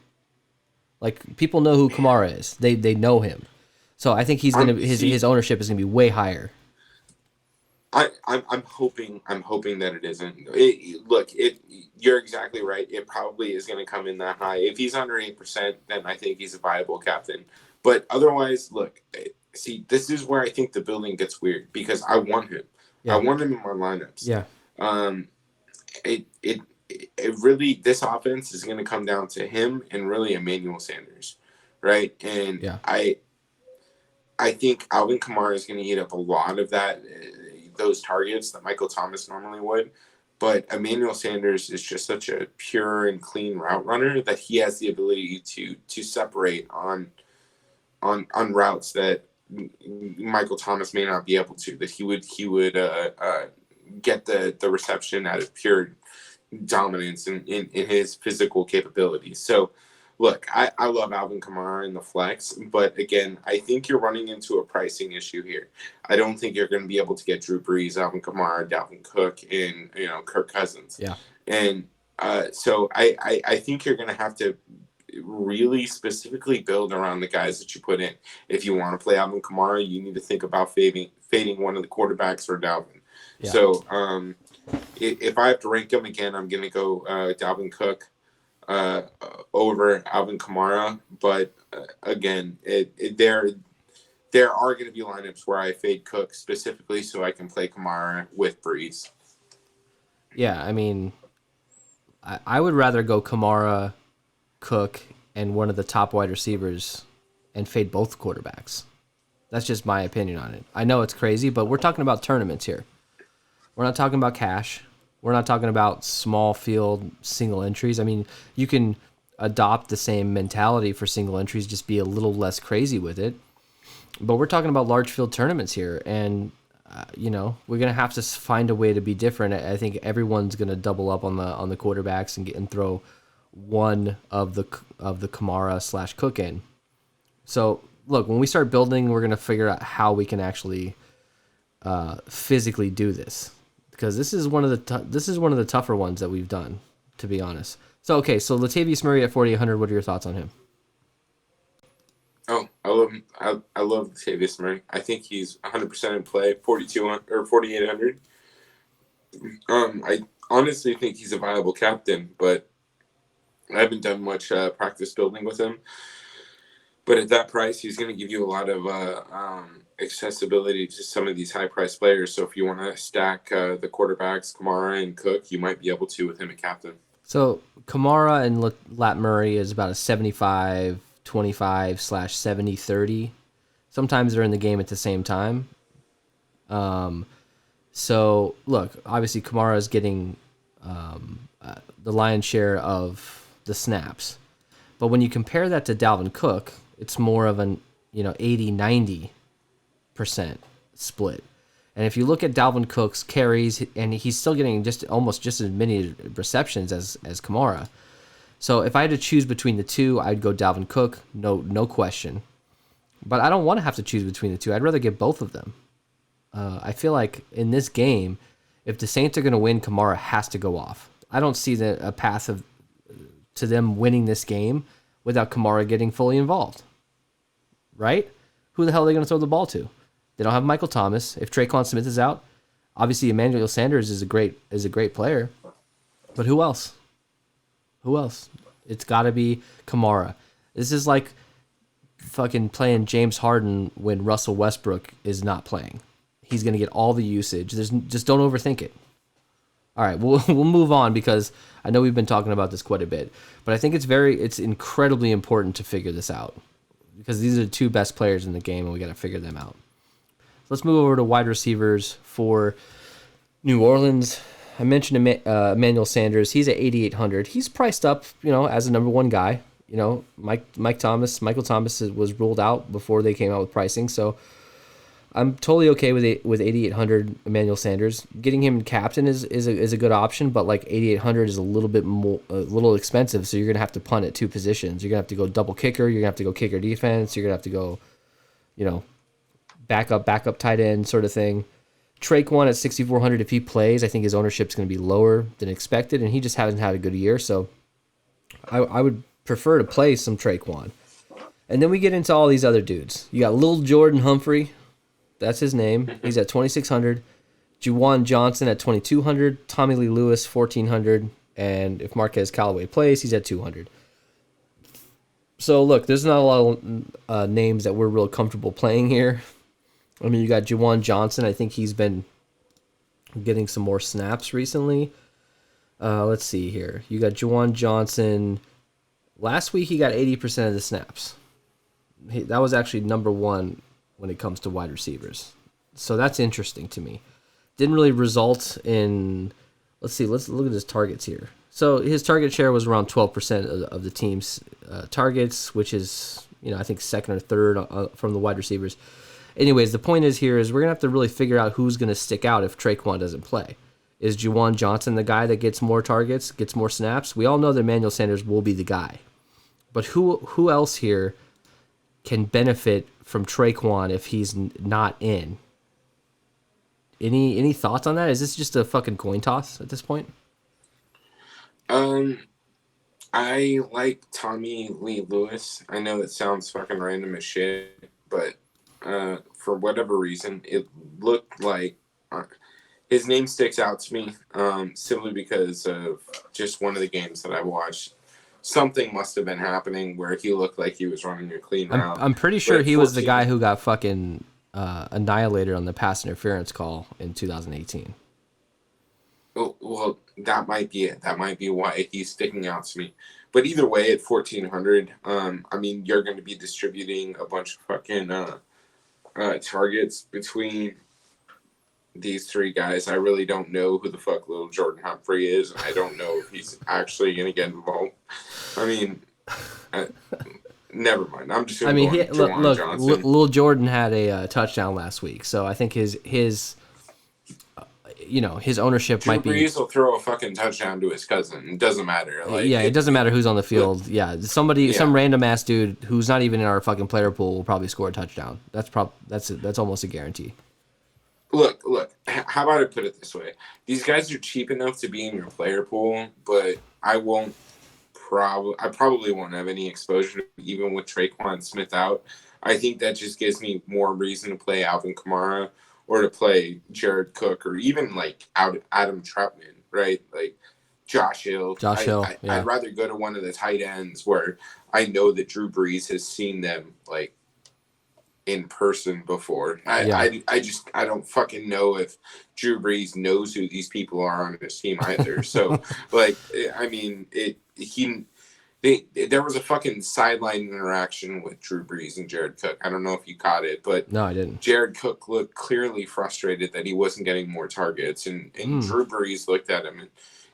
Like people know who Kamara is. They know him. So I think he's gonna his ownership is gonna be way higher. I'm hoping that it isn't. You're exactly right. It probably is going to come in that high. If he's under 8%, then I think he's a viable captain. But otherwise, look, see, this is where I think the building gets weird because I want him. Yeah. I want him in my lineups. Yeah. It really, this offense is going to come down to him and really Emmanuel Sanders, right? And yeah. I think Alvin Kamara is going to eat up a lot of those targets that Michael Thomas normally would. But Emmanuel Sanders is just such a pure and clean route runner that he has the ability to separate on routes that Michael Thomas may not be able to. That he would get the reception out of pure dominance in his physical capabilities. So, look, I love Alvin Kamara in the flex, but again, I think you're running into a pricing issue here. I don't think you're going to be able to get Drew Brees, Alvin Kamara, Dalvin Cook, and Kirk Cousins. Yeah, and so I think you're going to have to really specifically build around the guys that you put in. If you want to play Alvin Kamara, you need to think about fading one of the quarterbacks or Dalvin. Yeah. So if I have to rank them again, I'm going to go Dalvin Cook over Alvin Kamara, but again, there are going to be lineups where I fade Cook specifically so I can play Kamara with Brees. Yeah, I mean, I would rather go Kamara, Cook, and one of the top wide receivers and fade both quarterbacks. That's just my opinion on it. I know it's crazy, but we're talking about tournaments here. We're not talking about cash. We're not talking about small field single entries. I mean, you can adopt the same mentality for single entries, just be a little less crazy with it. But we're talking about large field tournaments here, and we're gonna have to find a way to be different. I think everyone's gonna double up on the quarterbacks and throw one of the Kamara / Cook in. So look, when we start building, we're gonna figure out how we can actually physically do this. Because this is one of the tougher ones that we've done, to be honest. So Latavius Murray at 4,800. What are your thoughts on him? Oh, I love him. I love Latavius Murray. I think he's 100% in play. 4,200 or 4,800. I honestly think he's a viable captain, but I haven't done much practice building with him. But at that price, he's going to give you a lot of accessibility to some of these high-priced players. So if you want to stack the quarterbacks, Kamara and Cook, you might be able to with him at captain. So Kamara and Lat Murray is about a 75-25 / 70-30. Sometimes they're in the game at the same time. So look, obviously Kamara is getting the lion's share of the snaps. But when you compare that to Dalvin Cook, it's more of an 80-90% split. And if you look at Dalvin Cook's carries, and he's still getting almost just as many receptions as Kamara. So if I had to choose between the two, I'd go Dalvin Cook, no question. But I don't want to have to choose between the two. I'd rather get both of them. I feel like in this game, if the Saints are going to win, Kamara has to go off. I don't see a path to them winning this game without Kamara getting fully involved. Right? Who the hell are they going to throw the ball to? They don't have Michael Thomas. If Traquan Smith is out, obviously Emmanuel Sanders is a great player. But who else? Who else? It's got to be Kamara. This is like fucking playing James Harden when Russell Westbrook is not playing. He's going to get all the usage. Just don't overthink it. All right, we'll move on because I know we've been talking about this quite a bit, but I think it's incredibly important to figure this out because these are the two best players in the game and we got to figure them out. let's move over to wide receivers for New Orleans. I mentioned Emmanuel Sanders. He's at 8,800. He's priced up, as a number one guy. Michael Thomas was ruled out before they came out with pricing, so I'm totally okay with 8,800 Emmanuel Sanders. Getting him captain is a good option, but like 8,800 is a little expensive, so you're gonna have to punt at two positions. You're gonna have to go double kicker. You're gonna have to go kicker defense. You're gonna have to go, backup tight end sort of thing. Traquan at 6,400, if he plays, I think his ownership's going to be lower than expected, and he just hasn't had a good year, so I would prefer to play some Traquan. And then we get into all these other dudes. You got Lil Jordan Humphrey, that's his name. He's at 2,600. Juwan Johnson at 2,200. Tommy Lee Lewis, 1,400. And if Marquez Callaway plays, he's at 200. So, look, there's not a lot of names that we're real comfortable playing here. I mean, you got Juwan Johnson. I think he's been getting some more snaps recently. Let's see here. You got Juwan Johnson. Last week, he got 80% of the snaps. That was actually number one when it comes to wide receivers. So that's interesting to me. Didn't really result in... Let's look at his targets here. So his target share was around 12% of the team's targets, which is, I think second or third from the wide receivers. Anyways, the point is we're going to have to really figure out who's going to stick out if Traquan doesn't play. Is Juwan Johnson the guy that gets more targets, gets more snaps? We all know that Emmanuel Sanders will be the guy. But who else here can benefit from Traquan if he's not in? Any thoughts on that? Is this just a fucking coin toss at this point? I like Tommy Lee Lewis. I know it sounds fucking random as shit, but for whatever reason, it looked like his name sticks out to me simply because of just one of the games that I watched. Something must have been happening where he looked like he was running a clean route. I'm pretty sure he was the guy who got fucking annihilated on the pass interference call in 2018. Oh, well, that might be it. That might be why he's sticking out to me. But either way, at 1,400, I mean, you're going to be distributing a bunch of fucking targets between these three guys. I really don't know who the fuck Little Jordan Humphrey is. I don't know if he's actually going to get involved. I mean, never mind. I'm just going to go on Juwan Johnson. Lil Jordan had a touchdown last week, so I think his ownership might be. Drew Brees will throw a fucking touchdown to his cousin. It doesn't matter. It doesn't matter who's on the field. Some random ass dude who's not even in our fucking player pool will probably score a touchdown. That's almost a guarantee. Look. How about I put it this way? These guys are cheap enough to be in your player pool, but I probably won't have any exposure even with Traquan Smith out. I think that just gives me more reason to play Alvin Kamara or to play Jared Cook or even like Adam Troutman, right? Like Josh Hill. I'd rather go to one of the tight ends where I know that Drew Brees has seen them like in person before. I don't fucking know if Drew Brees knows who these people are on his team either. So like, I mean, there was a fucking sideline interaction with Drew Brees and Jared Cook. I don't know if you caught it, but no, I didn't. Jared Cook looked clearly frustrated that he wasn't getting more targets, and Drew Brees looked at him and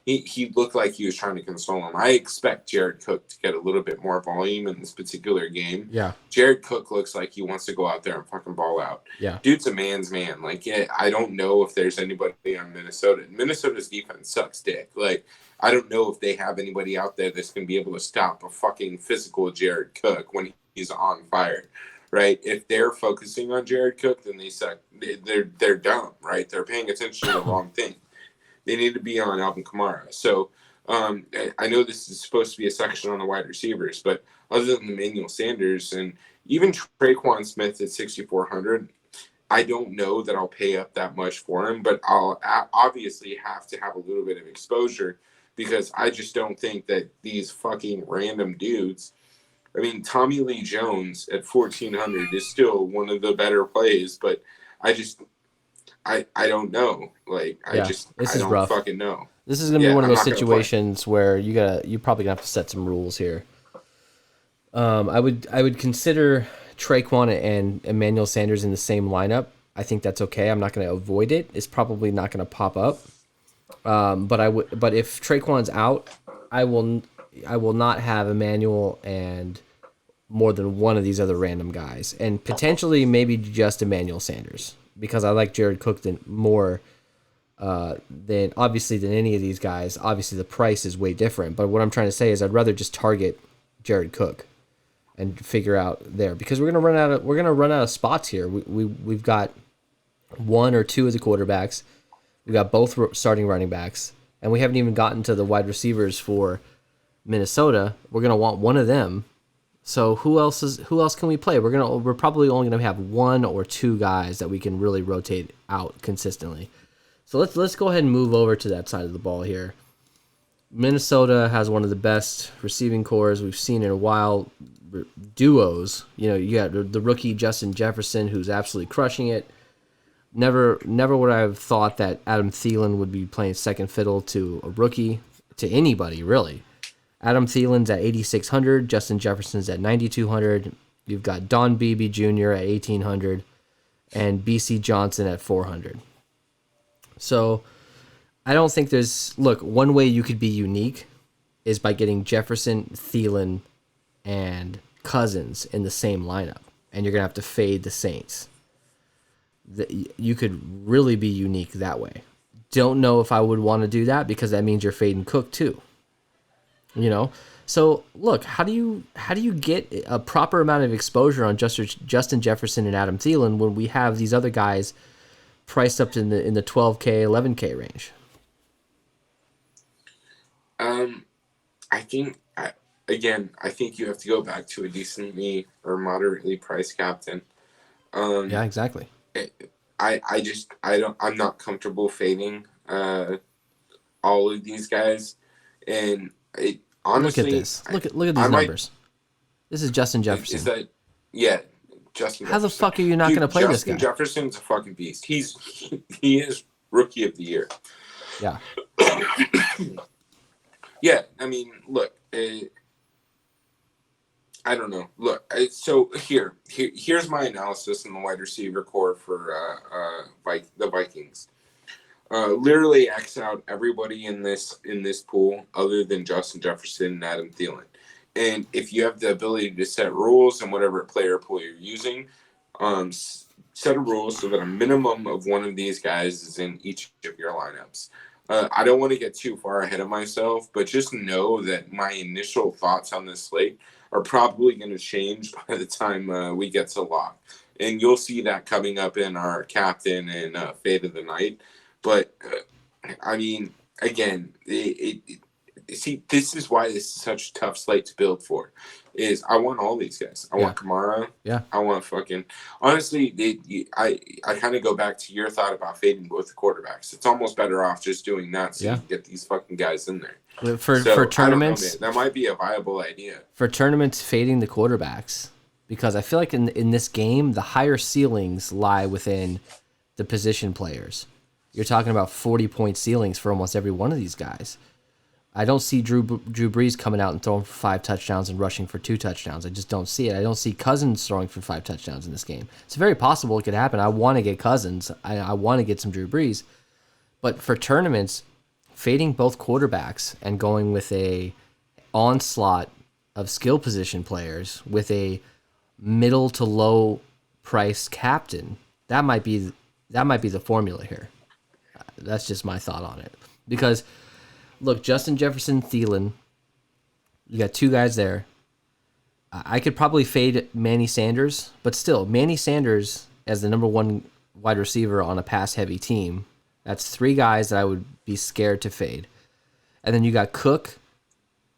he looked like he was trying to console him. I expect Jared Cook to get a little bit more volume in this particular game. Yeah. Jared Cook looks like he wants to go out there and fucking ball out. Yeah. Dude's a man's man. Like, I don't know if there's anybody on Minnesota. Minnesota's defense sucks dick. Like, I don't know if they have anybody out there that's going to be able to stop a fucking physical Jared Cook when he's on fire, right? If they're focusing on Jared Cook, then they suck. They're dumb, right? They're paying attention to the wrong thing. They need to be on Alvin Kamara. So I know this is supposed to be a section on the wide receivers, but other than Emmanuel Sanders and even Traquan Smith at 6,400, I don't know that I'll pay up that much for him, but I'll obviously have to have a little bit of exposure because I just don't think that these fucking random dudes. I mean, Tommy Lee Jones at 1,400 is still one of the better plays, but I don't know. Like, I don't rough. fucking know. This is gonna be one of those situations where you're probably gonna have to set some rules here. I would consider Traquan and Emmanuel Sanders in the same lineup. I think that's okay. I'm not going to avoid it. It's probably not going to pop up. But if Traquan's out, I will not have Emmanuel and more than one of these other random guys, and potentially maybe just Emmanuel Sanders, because I like Jared Cook more than any of these guys. Obviously, the price is way different, but what I'm trying to say is I'd rather just target Jared Cook and figure out there, because we're gonna run out of spots here. We've got one or two of the quarterbacks, we got both starting running backs, and we haven't even gotten to the wide receivers for Minnesota. We're gonna want one of them. So who else can we play? We're probably only gonna have one or two guys that we can really rotate out consistently. So let's go ahead and move over to that side of the ball here. Minnesota has one of the best receiving cores we've seen in a while. Duos, you got the rookie Justin Jefferson, who's absolutely crushing it. Never would I have thought that Adam Thielen would be playing second fiddle to a rookie, to anybody really. Adam Thielen's at 8,600, Justin Jefferson's at 9,200. You've got Don Beebe Jr. at 1,800, and BC Johnson at 400. So I don't think one way you could be unique is by getting Jefferson, Thielen, and Cousins in the same lineup, and you're going to have to fade the Saints. You could really be unique that way. Don't know if I would want to do that, because that means you're fading Cook too. So look, how do you get a proper amount of exposure on Justin Jefferson and Adam Thielen when we have these other guys priced up in the 12K, 11K range? I think you have to go back to a decently or moderately priced captain. Yeah, exactly. I'm not comfortable fading all of these guys, and honestly, look at this. Look at these numbers. This is Justin Jefferson. Justin Jefferson. How the fuck are you not going to play this guy? Justin Jefferson's a fucking beast. He is rookie of the year. Yeah. Yeah, I mean, look, I don't know. Look, so here's my analysis in the wide receiver core for the Vikings. Literally X out everybody in this pool other than Justin Jefferson and Adam Thielen. And if you have the ability to set rules and whatever player pool you're using, set a rule so that a minimum of one of these guys is in each of your lineups. I don't want to get too far ahead of myself, but just know that my initial thoughts on this slate are probably going to change by the time we get to lock. And you'll see that coming up in our captain and fade of the night. But, I mean, again, see, this is why this is such a tough slate to build for. Is I want all these guys. I want Kamara. Yeah. I want fucking... Honestly, I kind of go back to your thought about fading both the quarterbacks. It's almost better off just doing that so you can get these fucking guys in there. For tournaments... that might be a viable idea. For tournaments, fading the quarterbacks. Because I feel like in this game, the higher ceilings lie within the position players. You're talking about 40-point ceilings for almost every one of these guys. I don't see Drew Brees coming out and throwing for 5 touchdowns and rushing for 2 touchdowns. I just don't see it. I don't see Cousins throwing for 5 touchdowns in this game. It's very possible it could happen. I want to get Cousins. I want to get some Drew Brees. But for tournaments, fading both quarterbacks and going with a onslaught of skill position players with a middle to low price captain, that might be the formula here. That's just my thought on it. Because look, Justin Jefferson, Thielen, you got 2 guys there. I could probably fade Manny Sanders, but still, Manny Sanders as the number 1 wide receiver on a pass-heavy team, that's 3 guys that I would be scared to fade. And then you got Cook,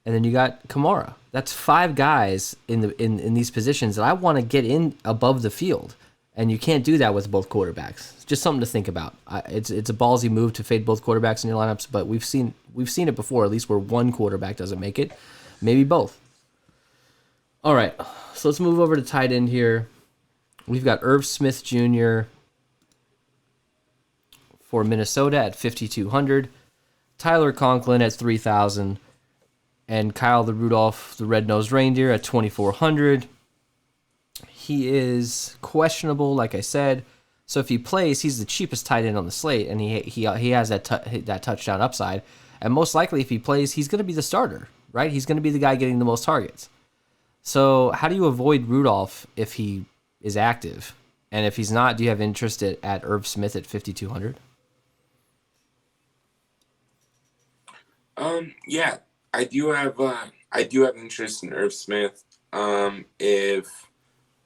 and then you got Kamara. That's 5 guys in these positions that I want to get in above the field. And you can't do that with both quarterbacks. It's just something to think about. It's a ballsy move to fade both quarterbacks in your lineups, but we've seen it before, at least where one quarterback doesn't make it. Maybe both. All right, so let's move over to tight end here. We've got Irv Smith Jr. for Minnesota at 5,200, Tyler Conklin at 3,000, and Kyle the Rudolph, the Red-Nosed Reindeer, at 2,400. He is questionable, like I said. So if he plays, he's the cheapest tight end on the slate, and he has that touchdown upside. And most likely, if he plays, he's going to be the starter, right? He's going to be the guy getting the most targets. So how do you avoid Rudolph if he is active? And if he's not, do you have interest at Irv Smith at 5,200? Yeah, I do have interest in Irv Smith. If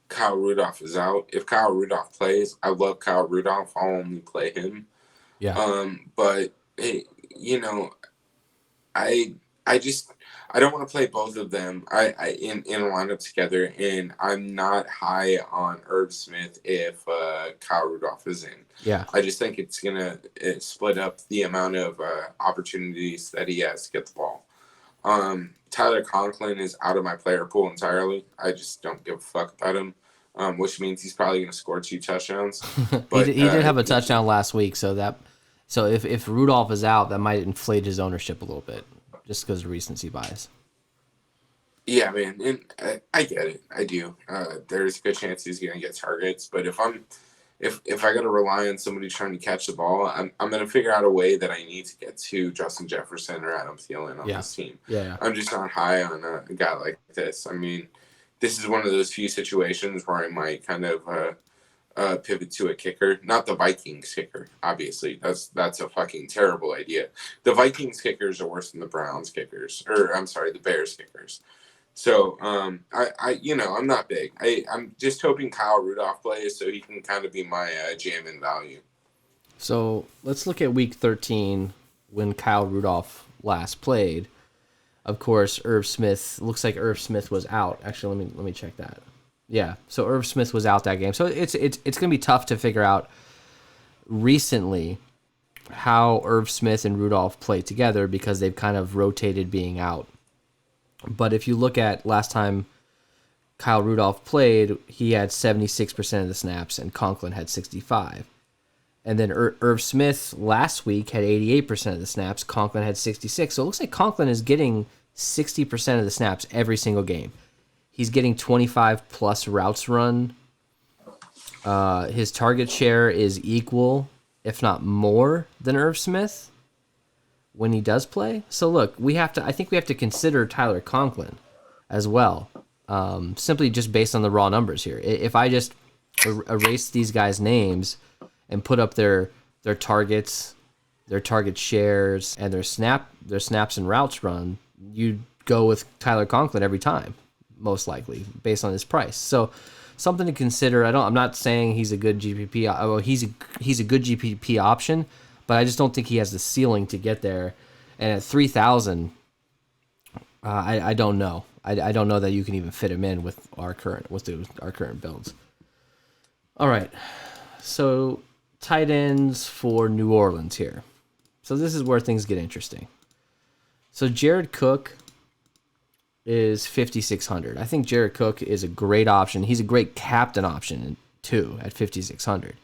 Kyle Rudolph is out, if Kyle Rudolph plays, I love Kyle Rudolph. I'll only play him. Yeah. But you know, I don't want to play both of them. In a lineup together, and I'm not high on Irv Smith if Kyle Rudolph is in. Yeah. I just think it's gonna split up the amount of opportunities that he has to get the ball. Tyler Conklin is out of my player pool entirely. I just don't give a fuck about him, which means he's probably going to score 2 touchdowns. But he did have a touchdown last week, so if Rudolph is out, that might inflate his ownership a little bit, just because of recency bias. Yeah, man, and I get it. I do. There's a good chance he's going to get targets, but if I got to rely on somebody trying to catch the ball, I'm going to figure out a way that I need to get to Justin Jefferson or Adam Thielen on this team. Yeah. I'm just not high on a guy like this. I mean, this is one of those few situations where I might kind of pivot to a kicker, not the Vikings kicker. Obviously, that's a fucking terrible idea. The Vikings kickers are worse than the Browns kickers, or I'm sorry, the Bears kickers. So, I'm not big. I'm just hoping Kyle Rudolph plays so he can kind of be my jam in value. So let's look at week 13 when Kyle Rudolph last played. Of course, Irv Smith, looks like Irv Smith was out. Actually, let me check that. Yeah, so Irv Smith was out that game. So it's going to be tough to figure out recently how Irv Smith and Rudolph played together because they've kind of rotated being out. But if you look at last time Kyle Rudolph played, he had 76% of the snaps and Conklin had 65%. And then Irv Smith last week had 88% of the snaps. Conklin had 66%. So it looks like Conklin is getting 60% of the snaps every single game. He's getting 25-plus routes run. His target share is equal, if not more, than Irv Smith when he does play. So look, I think we have to consider Tyler Conklin as well, simply just based on the raw numbers here. If I just erase these guys' names and put up their targets, their target shares, and their snaps and routes run, you'd go with Tyler Conklin every time, most likely, based on his price. So something to consider. I'm not saying he's a good GPP. Well, he's a good GPP option, but I just don't think he has the ceiling to get there. And at 3,000, I don't know. I don't know that you can even fit him in with our current builds. All right, so tight ends for New Orleans here. So this is where things get interesting. So Jared Cook is 5,600. I think Jared Cook is a great option. He's a great captain option too at 5,600.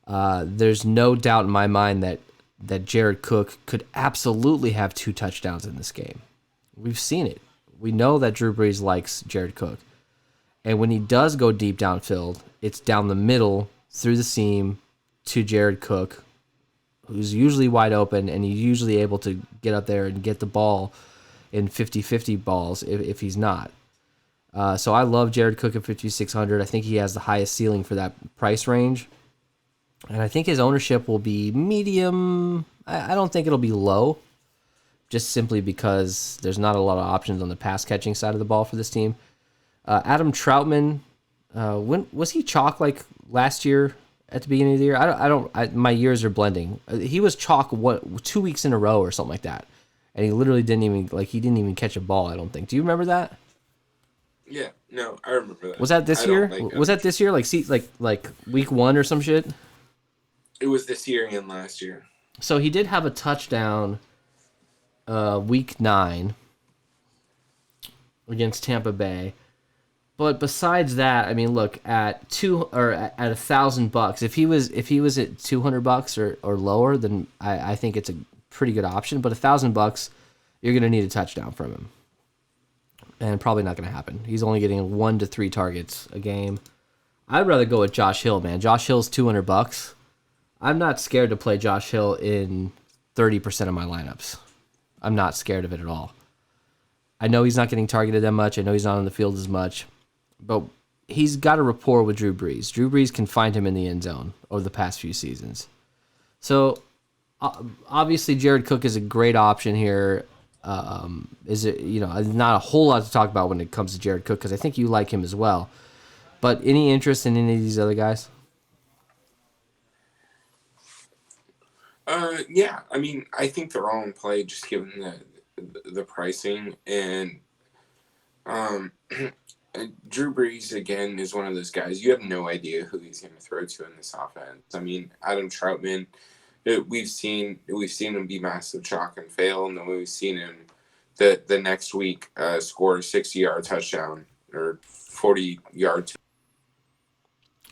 There's no doubt in my mind that Jared Cook could absolutely have 2 touchdowns in this game. We've seen it. We know that Drew Brees likes Jared Cook. And when he does go deep downfield, it's down the middle, through the seam, to Jared Cook, who's usually wide open, and he's usually able to get up there and get the ball in 50-50 balls if he's not. So I love Jared Cook at 5,600. I think he has the highest ceiling for that price range. And I think his ownership will be medium. I don't think it'll be low, just simply because there's not a lot of options on the pass-catching side of the ball for this team. Adam Troutman, when was he chalk like last year at the beginning of the year? My years are blending. He was chalk 2 weeks in a row or something like that, and he literally didn't even catch a ball. I don't think. Do you remember that? Yeah, no, I remember that. Was that this year? Was that this year? Like week 1 or some shit? It was this year and last year. So he did have a touchdown week 9 against Tampa Bay. But besides that, I mean, look, at $1,000, if he was at $200 or lower, then I think it's a pretty good option. But $1,000, you're going to need a touchdown from him, and probably not going to happen. He's only getting 1 to 3 targets a game. I'd rather go with Josh Hill, man. Josh Hill's $200. I'm not scared to play Josh Hill in 30% of my lineups. I'm not scared of it at all. I know he's not getting targeted that much. I know he's not on the field as much. But he's got a rapport with Drew Brees. Drew Brees can find him in the end zone over the past few seasons. So, obviously, Jared Cook is a great option here. Is it, not a whole lot to talk about when it comes to Jared Cook because I think you like him as well. But any interest in any of these other guys? Yeah. I mean, I think they're all in play just given the pricing and Drew Brees again is one of those guys. You have no idea who he's going to throw to in this offense. I mean, Adam Troutman. We've seen him be massive chalk and fail, and then we've seen him the next week score a 60-yard touchdown or 40-yard.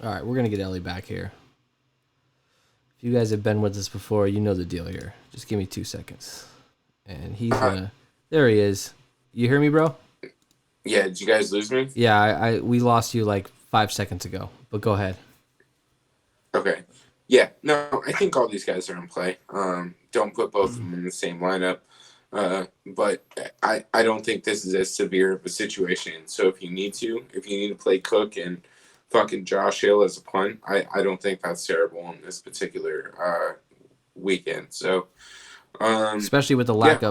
All right, we're gonna get Ellie back here. If you guys have been with us before, you know the deal here. Just give me 2 seconds, and he's gonna. There he is. You hear me, bro? Yeah. Did you guys lose me? Yeah, we lost you like 5 seconds ago. But go ahead. Okay. Yeah, no, I think all these guys are in play. Don't put both of them in the same lineup. But I don't think this is as severe of a situation. So if you need to play Cook and fucking Josh Hill as a punt, I don't think that's terrible in this particular weekend. So especially with the lack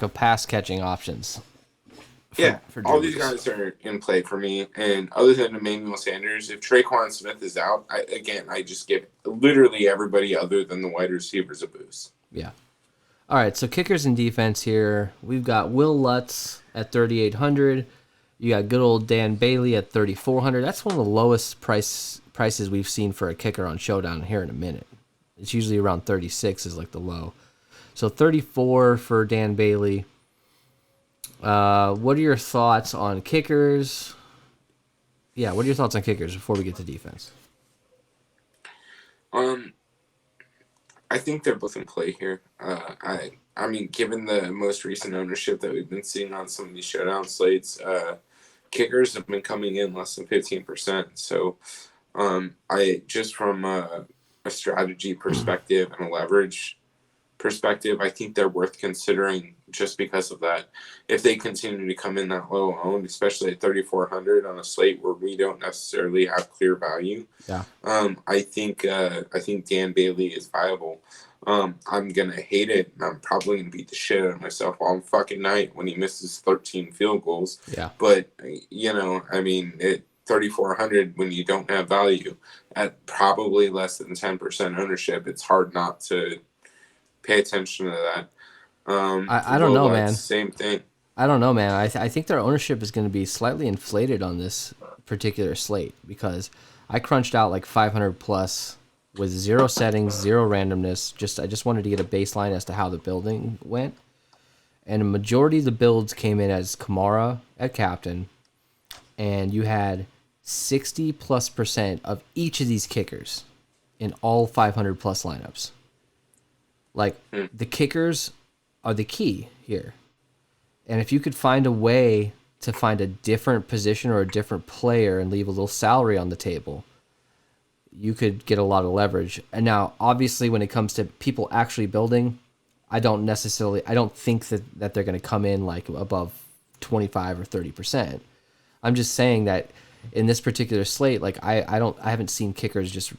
of pass catching options. For all these guys are in play for me. And other than Emmanuel Sanders, if Traquan Smith is out, I just give literally everybody other than the wide receivers a boost. Yeah. All right, so kickers and defense here. We've got Will Lutz at 3,800. You got good old Dan Bailey at 3,400. That's one of the lowest prices we've seen for a kicker on Showdown here in a minute. It's usually around 36 is like the low. So 34 for Dan Bailey. What are your thoughts on kickers? Yeah, what are your thoughts on kickers before we get to defense? I think they're both in play here. I mean, given the most recent ownership that we've been seeing on some of these showdown slates, kickers have been coming in less than 15%. So, I just from a strategy perspective and a leverage perspective, I think they're worth considering just because of that. If they continue to come in that low owned, especially at 3,400 on a slate where we don't necessarily have clear value, I think Dan Bailey is viable. I'm gonna hate it, and I'm probably gonna beat the shit out of myself all fucking night when he misses 13 field goals. Yeah, but I mean, at 3,400 when you don't have value at probably less than 10% ownership, it's hard not to pay attention to that. I don't know, man. Same thing. I don't know, man. I think their ownership is going to be slightly inflated on this particular slate because I crunched out like 500 plus with zero settings, zero randomness. I just wanted to get a baseline as to how the building went. And a majority of the builds came in as Kamara at captain, and you had 60+% of each of these kickers in all 500 plus lineups. Like, the kickers are the key here. And if you could find a way to find a different position or a different player and leave a little salary on the table, you could get a lot of leverage. And now, obviously, when it comes to people actually building, I don't think that they're going to come in like above 25 or 30%. I'm just saying that in this particular slate, like I haven't seen kickers just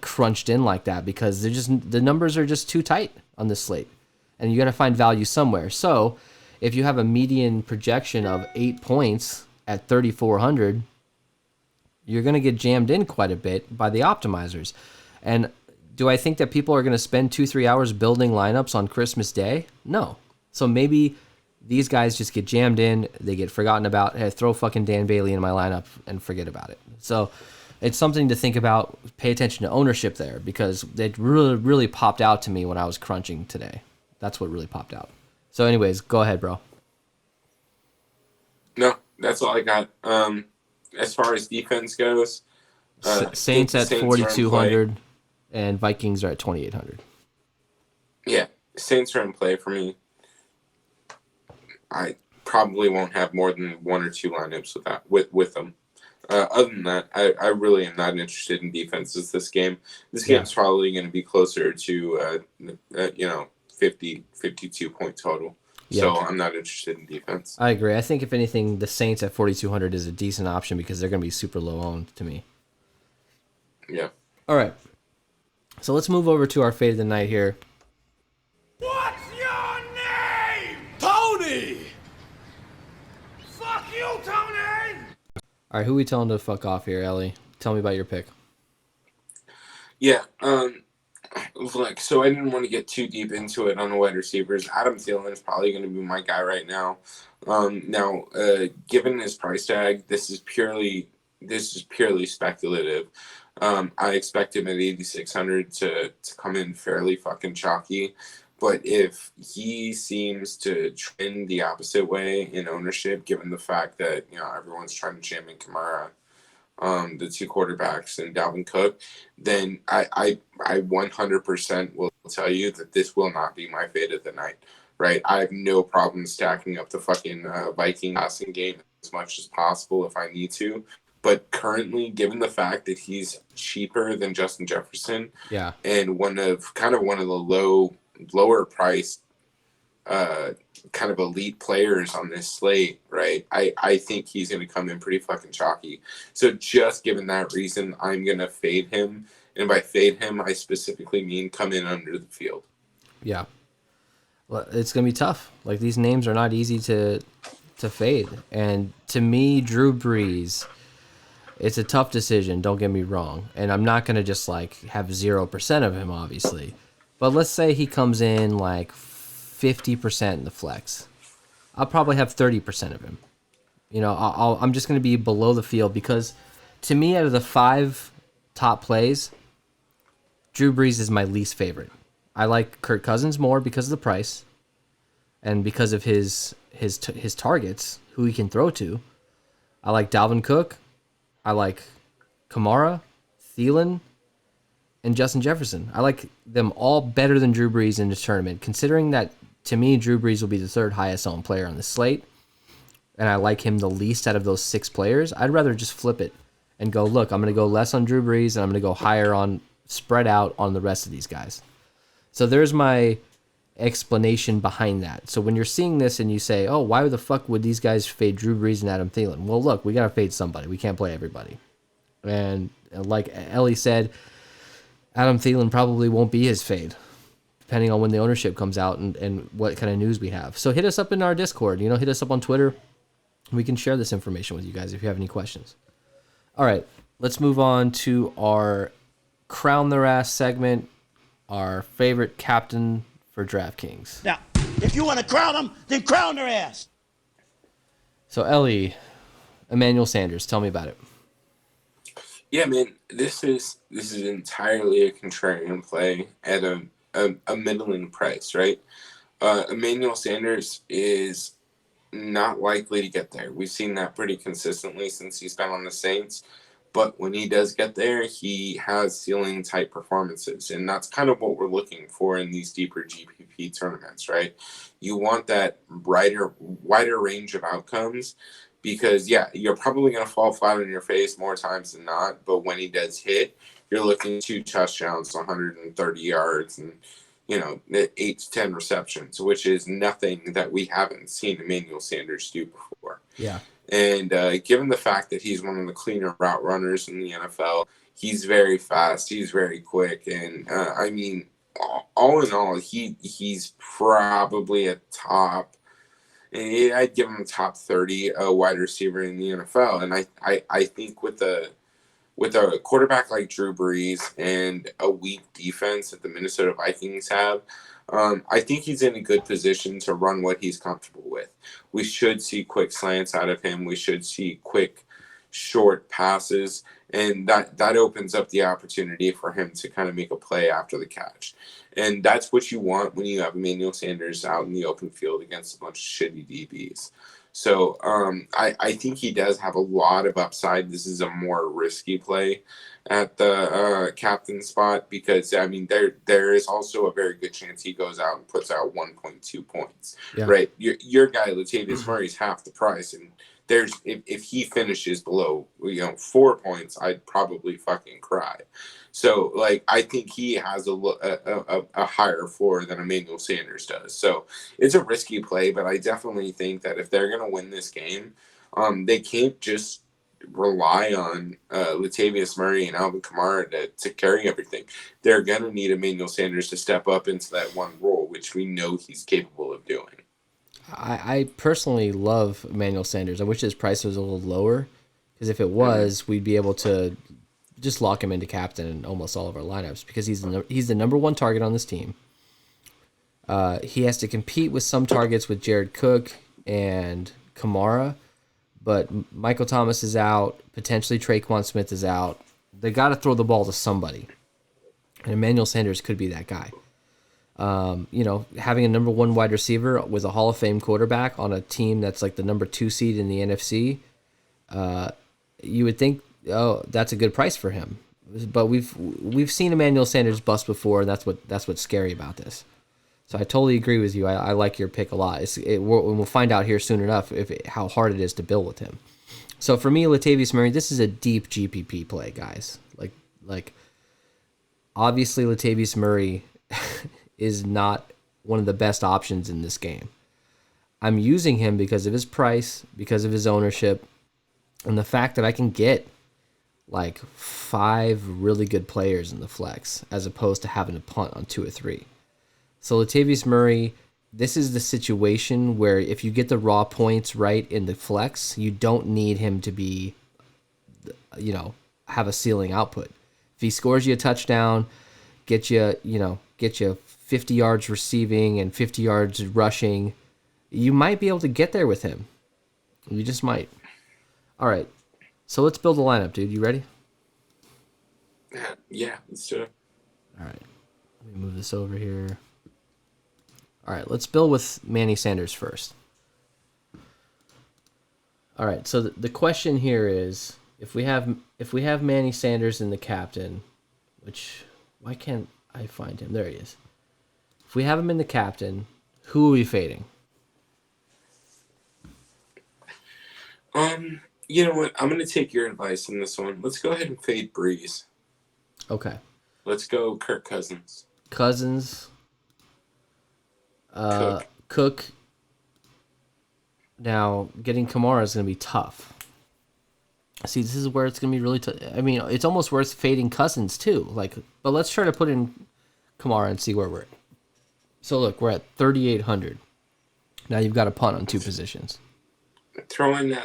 crunched in like that because the numbers are just too tight on this slate, and you got to find value somewhere. So if you have a median projection of 8 points at 3,400, you're going to get jammed in quite a bit by the optimizers. And do I think that people are going to spend 2-3 hours building lineups on Christmas Day? No. So maybe these guys just get jammed in, they get forgotten about. Hey, throw fucking Dan Bailey in my lineup and forget about it. So it's something to think about. Pay attention to ownership there because it really, really popped out to me when I was crunching today. That's what really popped out. So anyways, go ahead, bro. No, that's all I got. As far as defense goes, Saints at 4,200 and Vikings are at 2,800. Yeah, Saints are in play for me. I probably won't have more than one or two lineups with them. Other than that, I really am not interested in defenses this game. This game's probably going to be closer to, 52 point total. So I'm not interested in defense. I agree. I think if anything, the Saints at 4,200 is a decent option because they're going to be super low owned to me. Yeah. All right. So let's move over to our fade of the night here. What's your name? Tony! Fuck you, Tony! All right, who we telling to fuck off here, Ellie? Tell me about your pick. Yeah. So I didn't want to get too deep into it on the wide receivers. Adam Thielen is probably going to be my guy right now. Given his price tag, this is purely speculative. I expect him at 8,600 to come in fairly fucking chalky. But if he seems to trend the opposite way in ownership, given the fact that everyone's trying to jam in Kamara, the two quarterbacks and Dalvin Cook, then I 100% will tell you that this will not be my fade of the night. Right? I have no problem stacking up the fucking Viking passing game as much as possible if I need to. But currently, given the fact that he's cheaper than Justin Jefferson, and one of the lower priced kind of elite players on this slate, right? I think he's going to come in pretty fucking chalky. So just given that reason, I'm going to fade him. And by fade him, I specifically mean come in under the field. Yeah. Well, it's going to be tough. Like, these names are not easy to fade. And to me, Drew Brees, it's a tough decision, don't get me wrong. And I'm not going to just, have 0% of him, obviously. But let's say he comes in, 50% in the flex. I'll probably have 30% of him. I'm just going to be below the field because, to me, out of the 5 top plays, Drew Brees is my least favorite. I like Kirk Cousins more because of the price and because of his targets, who he can throw to. I like Dalvin Cook. I like Kamara, Thielen, and Justin Jefferson. I like them all better than Drew Brees in this tournament, considering that, to me, Drew Brees will be the 3rd highest owned player on the slate, and I like him the least out of those 6 players. I'd rather just flip it and go, look, I'm going to go less on Drew Brees, and I'm going to go higher on, spread out on the rest of these guys. So there's my explanation behind that. So when you're seeing this and you say, oh, why the fuck would these guys fade Drew Brees and Adam Thielen? Well, look, we got to fade somebody. We can't play everybody. And like Ellie said, Adam Thielen probably won't be his fade, depending on when the ownership comes out and what kind of news we have. So hit us up in our Discord. Hit us up on Twitter. We can share this information with you guys if you have any questions. All right, let's move on to our Crown Their Ass segment, our favorite captain for Draftkings. Now, if you want to crown them, then crown their ass. So Ellie, Emmanuel Sanders, tell me about it. Yeah, man, this is entirely a contrarian play at a middling price, right? Emmanuel Sanders is not likely to get there. We've seen that pretty consistently since he's been on the Saints. But when he does get there, he has ceiling-type performances. And that's kind of what we're looking for in these deeper GPP tournaments, right? You want that wider range of outcomes because, you're probably going to fall flat on your face more times than not. But when he does hit, you're looking at 2 touchdowns, 130 yards, and 8 to 10 receptions, which is nothing that we haven't seen Emmanuel Sanders do before. Yeah. And given the fact that he's one of the cleaner route runners in the NFL, he's very fast, he's very quick, and all in all, he's probably a top. I'd give him a top 30 wide receiver in the NFL, and I think with a quarterback like Drew Brees and a weak defense that the Minnesota Vikings have, I think he's in a good position to run what he's comfortable with. We should see quick slants out of him. We should see quick, short passes, and that opens up the opportunity for him to kind of make a play after the catch. And that's what you want when you have Emmanuel Sanders out in the open field against a bunch of shitty DBs. So I think he does have a lot of upside. This is a more risky play at the captain spot because, there is also a very good chance he goes out and puts out 1.2 points, right? Your guy, Latavius Murray's half the price, and if he finishes below 4 points, I'd probably fucking cry. So like I think he has a higher floor than Emmanuel Sanders does. So it's a risky play, but I definitely think that if they're gonna win this game, they can't just rely on Latavius Murray and Alvin Kamara to carry everything. They're gonna need Emmanuel Sanders to step up into that one role, which we know he's capable of doing. I personally love Emmanuel Sanders. I wish his price was a little lower, because if it was, we'd be able to just lock him into captain in almost all of our lineups, because he's the number one target on this team. He has to compete with some targets with Jared Cook and Kamara, but Michael Thomas is out. Potentially Traquan Smith is out. They got to throw the ball to somebody, and Emmanuel Sanders could be that guy. Having a number one wide receiver with a Hall of Fame quarterback on a team that's like the number 2 seed in the NFC, you would think, oh, that's a good price for him. But we've seen Emmanuel Sanders bust before, and that's what's scary about this. So I totally agree with you. I like your pick a lot. We'll find out here soon enough how hard it is to build with him. So for me, Latavius Murray, this is a deep GPP play, guys. Like obviously Latavius Murray is not one of the best options in this game. I'm using him because of his price, because of his ownership, and the fact that I can get like 5 really good players in the flex as opposed to having to punt on 2 or 3. So Latavius Murray, this is the situation where if you get the raw points right in the flex, you don't need him to be, have a ceiling output. If he scores you a touchdown, get you 50 yards receiving and 50 yards rushing, you might be able to get there with him. You just might. All right. So let's build a lineup, dude. You ready? Yeah, let's do it. All right. Let me move this over here. All right, let's build with Manny Sanders first. All right, so the question here is, if we have Manny Sanders in the captain, which, why can't I find him? There he is. If we have him in the captain, who are we fading? You know what? I'm going to take your advice on this one. Let's go ahead and fade Breeze. Okay. Let's go Kirk Cousins. Cook. Now, getting Kamara is going to be tough. See, this is where it's going to be really tough. I mean, it's almost worth fading Cousins too. But let's try to put in Kamara and see where we're at. So look, we're at 3,800. Now you've got a punt on 2 positions. Throw in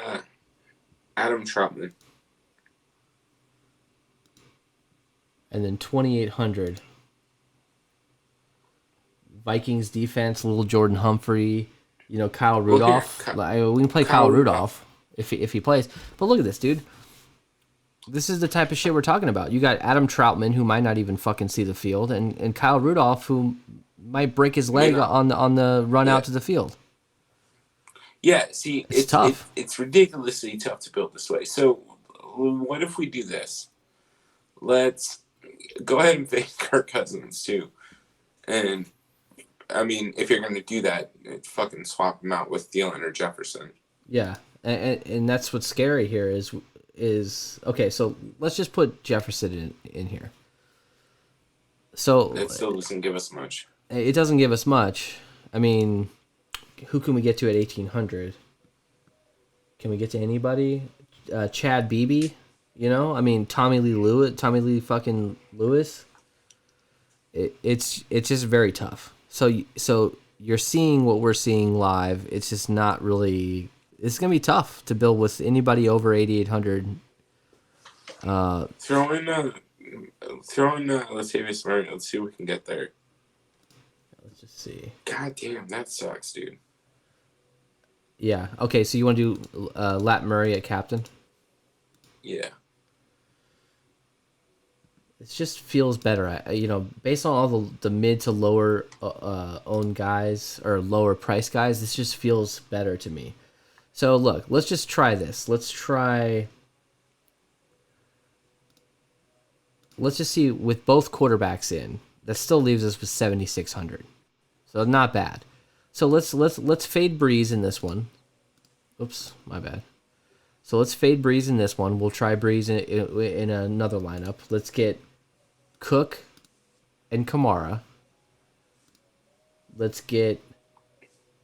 Adam Troutman. And then 2,800. Vikings defense, little Jordan Humphrey, Kyle Rudolph. We can play Kyle Rudolph if he plays. But look at this, dude. This is the type of shit we're talking about. You got Adam Troutman, who might not even fucking see the field, and Kyle Rudolph, who might break his leg on the run out to the field. Yeah, see, it's tough. It's ridiculously tough to build this way. So what if we do this? Let's go ahead and fade Kirk Cousins too. And I mean, if you're going to do that, fucking swap him out with Thielen or Jefferson. Yeah, and that's what's scary here is okay. So let's just put Jefferson in here. So it still doesn't give us much. It doesn't give us much. I mean, who can we get to at 1,800? Can we get to anybody? Chad Beebe, I mean, Tommy Lee fucking Lewis. It's just very tough. So you're seeing what we're seeing live. It's just not really. It's gonna be tough to build with anybody over 8,800. Throw in Latavius Murray. Let's see what we can get there. Let's just see. God damn, that sucks, dude. Yeah. Okay. So you want to do Lat Murray at captain? Yeah. It just feels better. Based on all the mid to lower owned guys or lower price guys, this just feels better to me. So look, let's just try this. Let's just see with both quarterbacks in. That still leaves us with 7,600. So not bad. So let's fade Breeze in this one. Oops, my bad. So let's fade Breeze in this one. We'll try Breeze in another lineup. Let's get Cook and Kamara. Let's get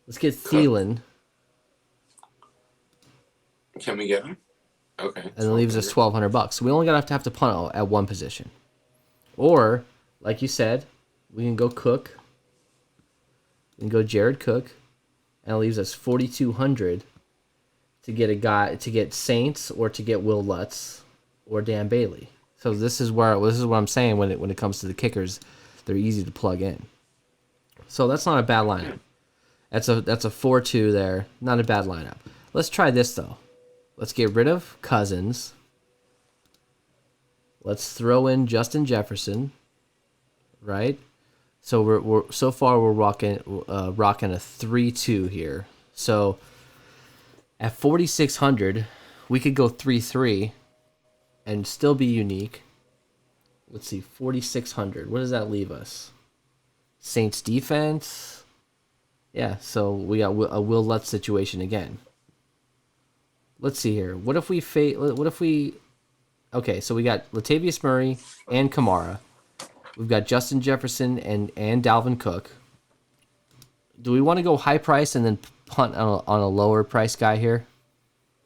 Thielen. Can we get him? Okay. And it leaves us $1,200. So we only gotta have to punt at one position. Or, like you said, we can go Cook. We can go Jared Cook, and it leaves us $4,200 to get Saints or to get Will Lutz or Dan Bailey. So this is what I'm saying when it comes to the kickers, they're easy to plug in. So that's not a bad lineup. That's a 4-2 there. Not a bad lineup. Let's try this though. Let's get rid of Cousins. Let's throw in Justin Jefferson. Right? So we're rocking a 3-2 here. So at 4,600, we could go 3-3 and still be unique. Let's see, 4,600. What does that leave us? Saints defense. Yeah, so we got a Will Lutz situation again. Let's see here. What if we Okay, so we got Latavius Murray and Kamara. We've got Justin Jefferson and Dalvin Cook. Do we want to go high price and then punt on a lower price guy here,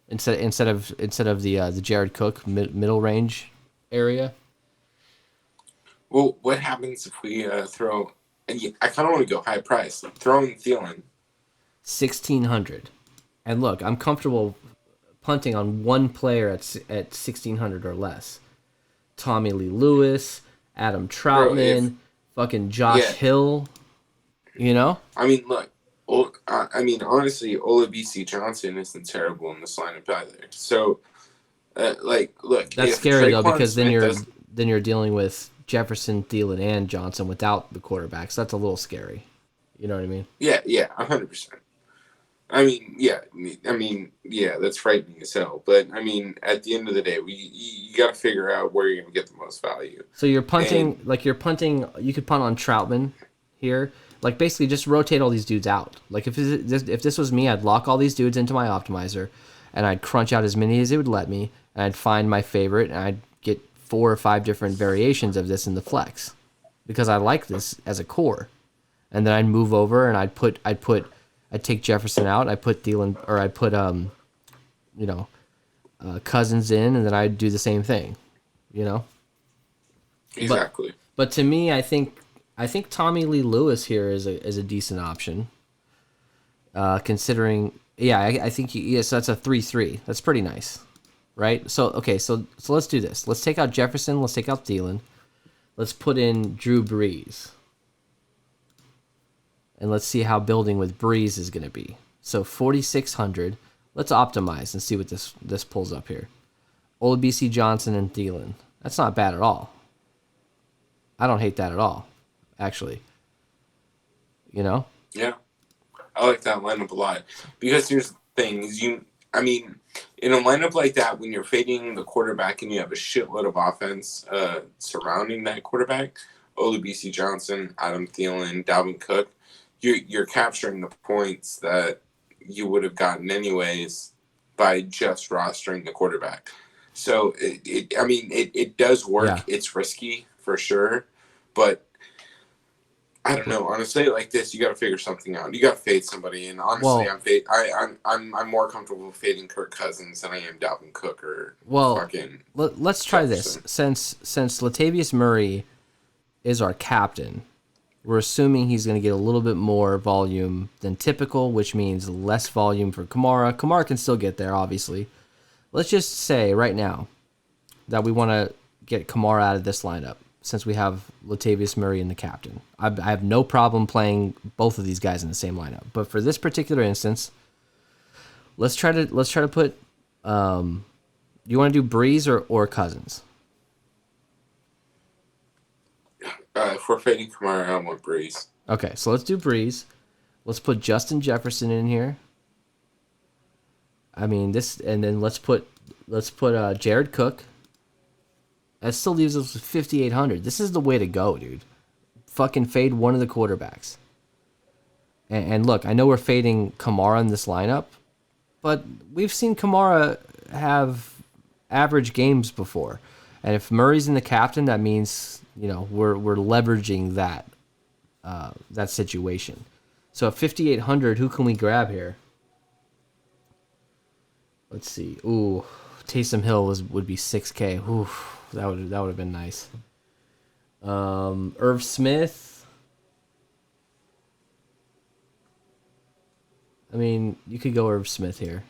instead of the Jared Cook middle range area? Well, what happens if we throw? And I kind of want to go high price. Throw in Thielen. 1,600, and look, I'm comfortable punting on one player at 1,600 or less. Tommy Lee Lewis, Adam Troutman, fucking Josh Hill. You know? I mean, look. Honestly, Olabisi Johnson isn't terrible in this lineup either. So, look. That's scary though, because then you're dealing with Jefferson, Thielen, and Johnson without the quarterbacks. That's a little scary. You know what I mean? Yeah, 100%. That's frightening as hell. But at the end of the day, you got to figure out where you're gonna get the most value. So you're punting. You could punt on Troutman here. Like, basically just rotate all these dudes out. Like, if this was me, I'd lock all these dudes into my optimizer, and I'd crunch out as many as it would let me, and I'd find my favorite, and I'd get 4 or 5 different variations of this in the flex, because I like this as a core. And then I'd move over, and I'd take Jefferson out, I'd put Thielen, or I'd put Cousins in, and then I'd do the same thing, you know? Exactly. But to me, I think Tommy Lee Lewis here is a decent option. Considering, I think so that's a 3-3. That's pretty nice, right? So let's do this. Let's take out Jefferson. Let's take out Thielen. Let's put in Drew Brees, and let's see how building with Brees is going to be. So 4,600. Let's optimize and see what this pulls up here. Olabisi Johnson and Thielen. That's not bad at all. I don't hate that at all, actually. You know? Yeah. I like that lineup a lot. Because here's the thing, in a lineup like that, when you're fading the quarterback and you have a shitload of offense surrounding that quarterback, Olabisi Johnson, Adam Thielen, Dalvin Cook, you're capturing the points that you would have gotten anyways by just rostering the quarterback. So it does work. Yeah. It's risky for sure, but I don't know. Honestly, like this, you got to figure something out. You got to fade somebody, and honestly, I'm more comfortable fading Kirk Cousins than I am Dalvin Cook or fucking. Let's try this. Since Latavius Murray is our captain, we're assuming he's going to get a little bit more volume than typical, which means less volume for Kamara. Kamara can still get there, obviously. Let's just say right now that we want to get Kamara out of this lineup since we have Latavius Murray and the captain. I have no problem playing both of these guys in the same lineup. But for this particular instance, let's try to put you want to do Breeze or Cousins? If we're fading Kamara, I want Breeze. Okay, so let's do Breeze. Let's put Justin Jefferson in here. And then let's put Jared Cook. That still leaves us with 5,800. This is the way to go, dude. Fucking fade one of the quarterbacks. And look, I know we're fading Kamara in this lineup, but we've seen Kamara have average games before. And if Murray's in the captain, that means, we're leveraging that that situation. So at 5,800, who can we grab here? Let's see. Ooh, Taysom Hill would be 6K. Ooh, that would have been nice. Irv Smith. I mean, you could go Irv Smith here.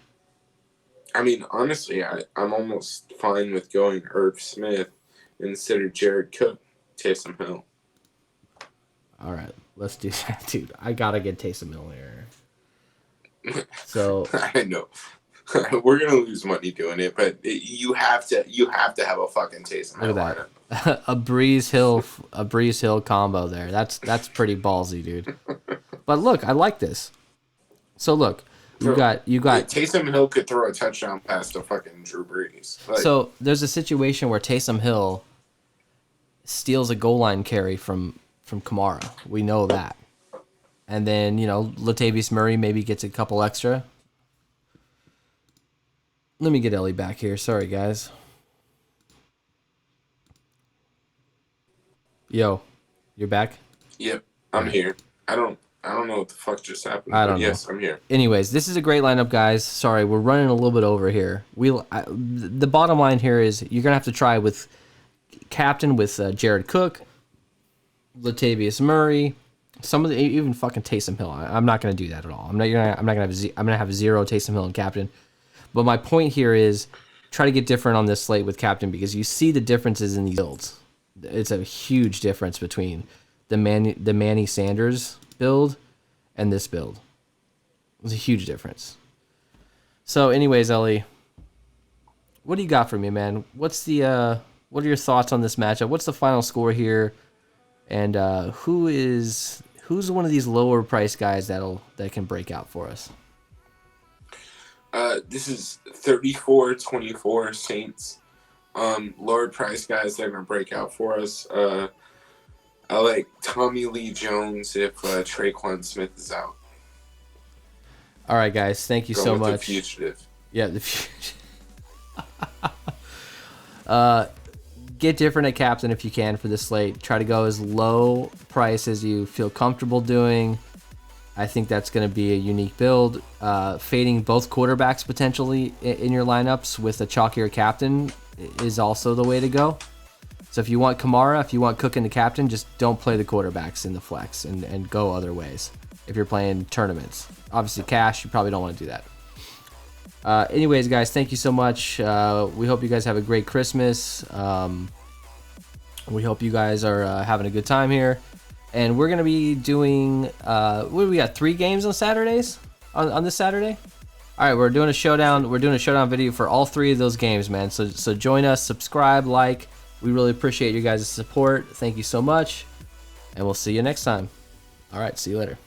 I mean, honestly, I'm almost fine with going Irv Smith instead of Jared Cook, Taysom Hill. All right, let's do that, dude. I gotta get Taysom Hill here. So I know we're gonna lose money doing it, but you have to have a fucking Taysom Hill. Look at that, a Breeze Hill combo there. That's pretty ballsy, dude. But look, I like this. So look. You got Taysom Hill could throw a touchdown pass to fucking Drew Brees. So there's a situation where Taysom Hill steals a goal line carry from Kamara. We know that. And then, Latavius Murray maybe gets a couple extra. Let me get Ellie back here. Sorry, guys. Yo, you're back? Yep, I'm here. I don't know what the fuck just happened. I don't know. Yes, I'm here. Anyways, this is a great lineup, guys. Sorry, we're running a little bit over here. The bottom line here is you're going to have to try with captain with Jared Cook, Latavius Murray, even fucking Taysom Hill. I'm not going to do that at all. I'm going to have zero Taysom Hill in captain. But my point here is try to get different on this slate with captain because you see the differences in these builds. It's a huge difference between the Manny Sanders build and this build. It's a huge difference. So anyways, Ellie, what do you got for me, man? What are your thoughts on this matchup? What's the final score here? And who's one of these lower price guys that can break out for us? This is 34-24 Saints. Lower price guys that are gonna break out for us. I like Tommy Lee Jones if Traquan Smith is out. All right, guys. Thank you so much. The fugitive. Yeah, the fugitive. Get different at captain if you can for this slate. Try to go as low price as you feel comfortable doing. I think that's going to be a unique build. Fading both quarterbacks potentially in your lineups with a chalkier captain is also the way to go. So if you want Kamara, if you want Cook in the captain, just don't play the quarterbacks in the flex and go other ways. If you're playing tournaments, obviously cash, you probably don't want to do that. Anyways, guys, thank you so much. We hope you guys have a great Christmas. We hope you guys are having a good time here. And we're going to be doing, what do we got, 3 games on Saturdays? On this Saturday? All right, we're doing a showdown. We're doing a showdown video for all 3 of those games, man. So join us, subscribe, like. We really appreciate you guys' support. Thank you so much. And we'll see you next time. All right, see you later.